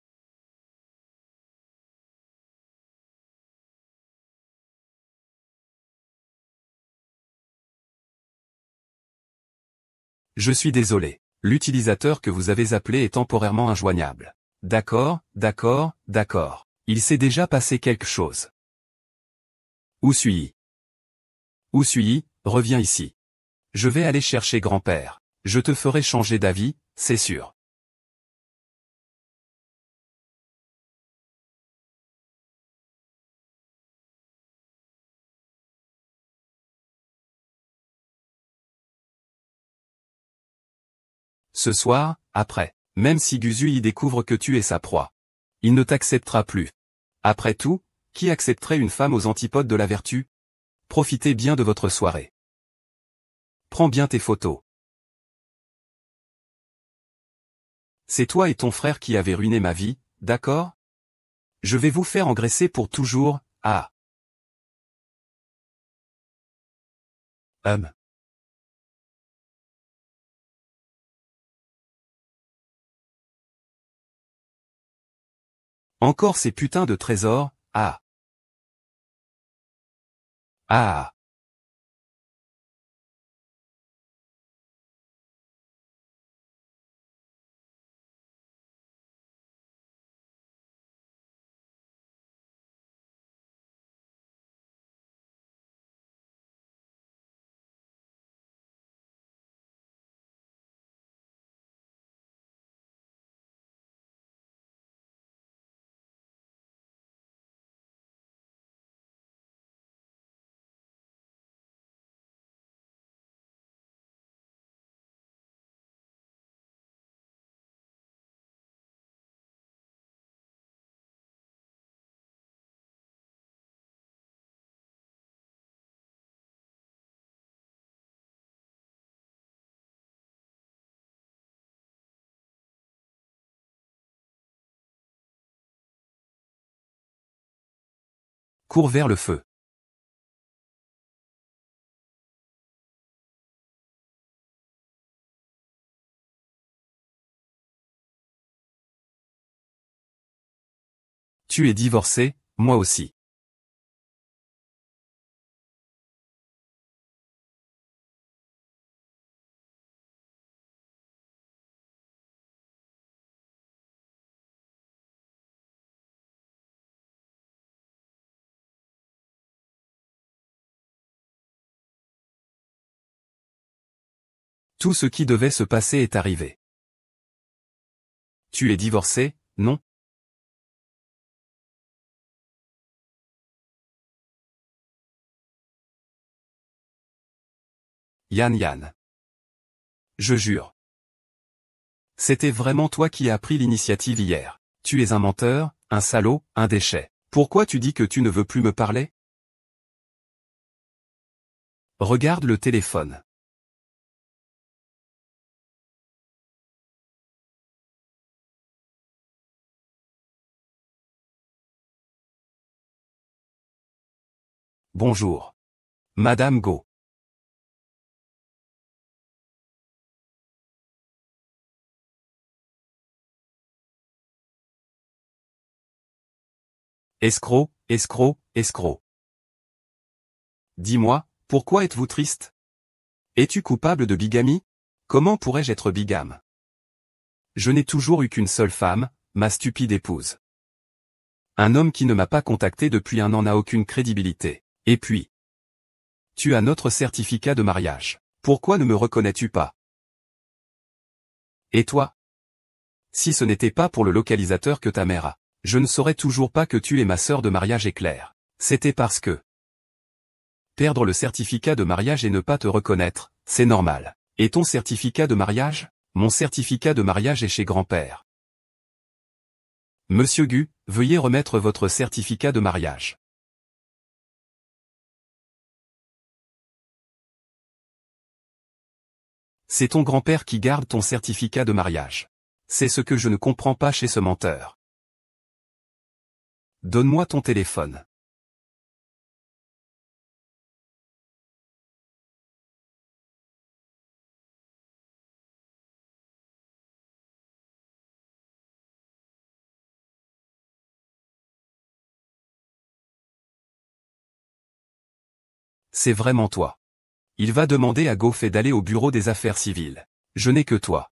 Je suis désolé. L'utilisateur que vous avez appelé est temporairement injoignable. D'accord, d'accord, d'accord. Il s'est déjà passé quelque chose. Où suis-je? Où suis-je? Reviens ici. Je vais aller chercher grand-père. Je te ferai changer d'avis, c'est sûr. Ce soir, après, même si Guzu y découvre que tu es sa proie, il ne t'acceptera plus. Après tout, qui accepterait une femme aux antipodes de la vertu? Profitez bien de votre soirée. Prends bien tes photos. C'est toi et ton frère qui avez ruiné ma vie, d'accord? Je vais vous faire engraisser pour toujours, ah. Hum. Encore ces putains de trésors, ah. Ah. Cours vers le feu. Tu es divorcé, moi aussi. Tout ce qui devait se passer est arrivé. Tu es divorcé, non? Yan Yan. Je jure. C'était vraiment toi qui as pris l'initiative hier. Tu es un menteur, un salaud, un déchet. Pourquoi tu dis que tu ne veux plus me parler? Regarde le téléphone. Bonjour. Madame Go. Escroc, escroc, escroc. Dis-moi, pourquoi êtes-vous triste? Es-tu coupable de bigamie? Comment pourrais-je être bigame? Je n'ai toujours eu qu'une seule femme, ma stupide épouse. Un homme qui ne m'a pas contacté depuis un an n'a aucune crédibilité. Et puis, tu as notre certificat de mariage. Pourquoi ne me reconnais-tu pas? Et toi? Si ce n'était pas pour le localisateur que ta mère a, je ne saurais toujours pas que tu es ma sœur de mariage éclair. C'était parce que perdre le certificat de mariage et ne pas te reconnaître, c'est normal. Et ton certificat de mariage? Mon certificat de mariage est chez grand-père. Monsieur Gu, veuillez remettre votre certificat de mariage. C'est ton grand-père qui garde ton certificat de mariage. C'est ce que je ne comprends pas chez ce menteur. Donne-moi ton téléphone. C'est vraiment toi. Il va demander à Goffet d'aller au bureau des affaires civiles. Je n'ai que toi.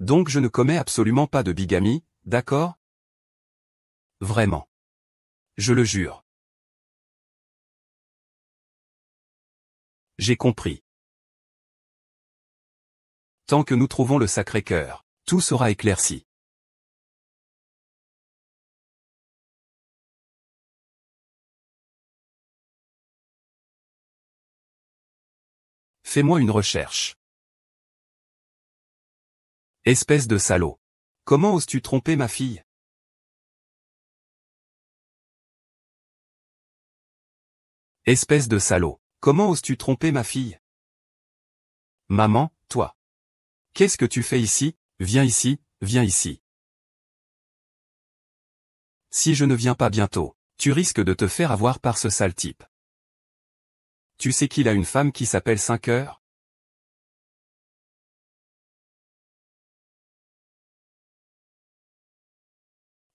Donc je ne commets absolument pas de bigamie, d'accord? Vraiment. Je le jure. J'ai compris. Tant que nous trouvons le Sacré-Cœur, tout sera éclairci. Fais-moi une recherche. Espèce de salaud. Comment oses-tu tromper ma fille? Espèce de salaud. Comment oses-tu tromper ma fille? Maman, toi. Qu'est-ce que tu fais ici? Viens ici, viens ici. Si je ne viens pas bientôt, tu risques de te faire avoir par ce sale type. Tu sais qu'il a une femme qui s'appelle 5 heures?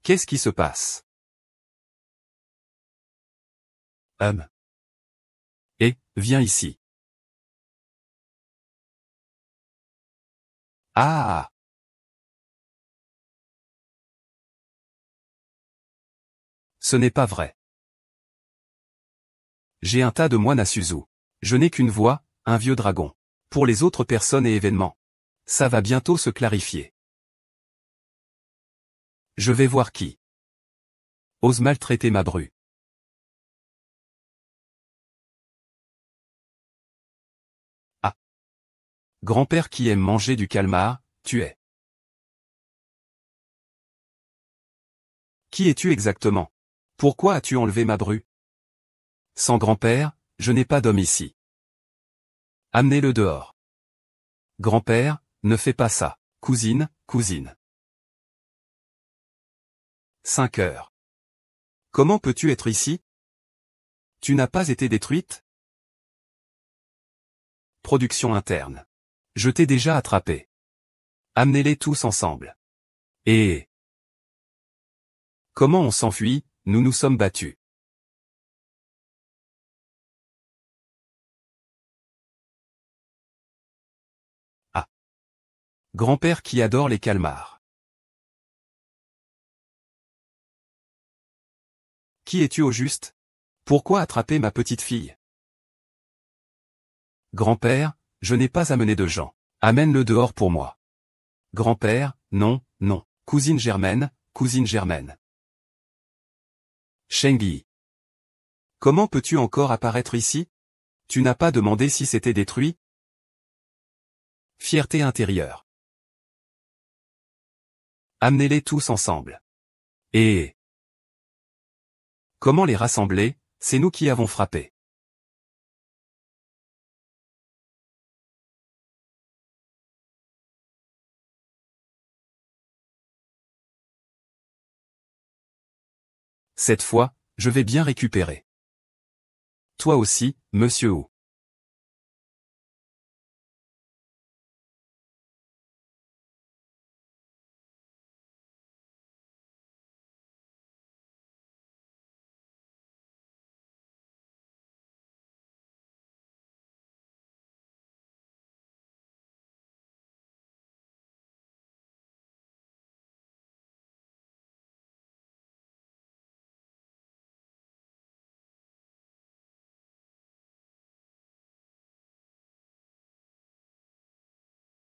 Qu'est-ce qui se passe? Viens ici. Ah! Ce n'est pas vrai. J'ai un tas de moines à Suzu. Je n'ai qu'une voix, un vieux dragon. Pour les autres personnes et événements. Ça va bientôt se clarifier. Je vais voir qui ose maltraiter ma bru. Ah! Grand-père qui aime manger du calmar, tu es. Qui es-tu exactement? Pourquoi as-tu enlevé ma bru? Sans grand-père, je n'ai pas d'homme ici. Amenez-le dehors. Grand-père, ne fais pas ça. Cousine, cousine. 5 heures. Comment peux-tu être ici? Tu n'as pas été détruite? Production interne. Je t'ai déjà attrapé. Amenez-les tous ensemble. Et comment on s'enfuit? Nous nous sommes battus. Ah! Grand-père qui adore les calmars. Qui es-tu au juste? Pourquoi attraper ma petite fille? Grand-père, je n'ai pas amené de gens. Amène-le dehors pour moi. Grand-père, non, non. Cousine Germaine, cousine Germaine. Shengyi. Comment peux-tu encore apparaître ici? Tu n'as pas demandé si c'était détruit? Fierté intérieure. Amenez-les tous ensemble. Et comment les rassembler? C'est nous qui avons frappé. Cette fois, je vais bien récupérer. Toi aussi, monsieur Wu.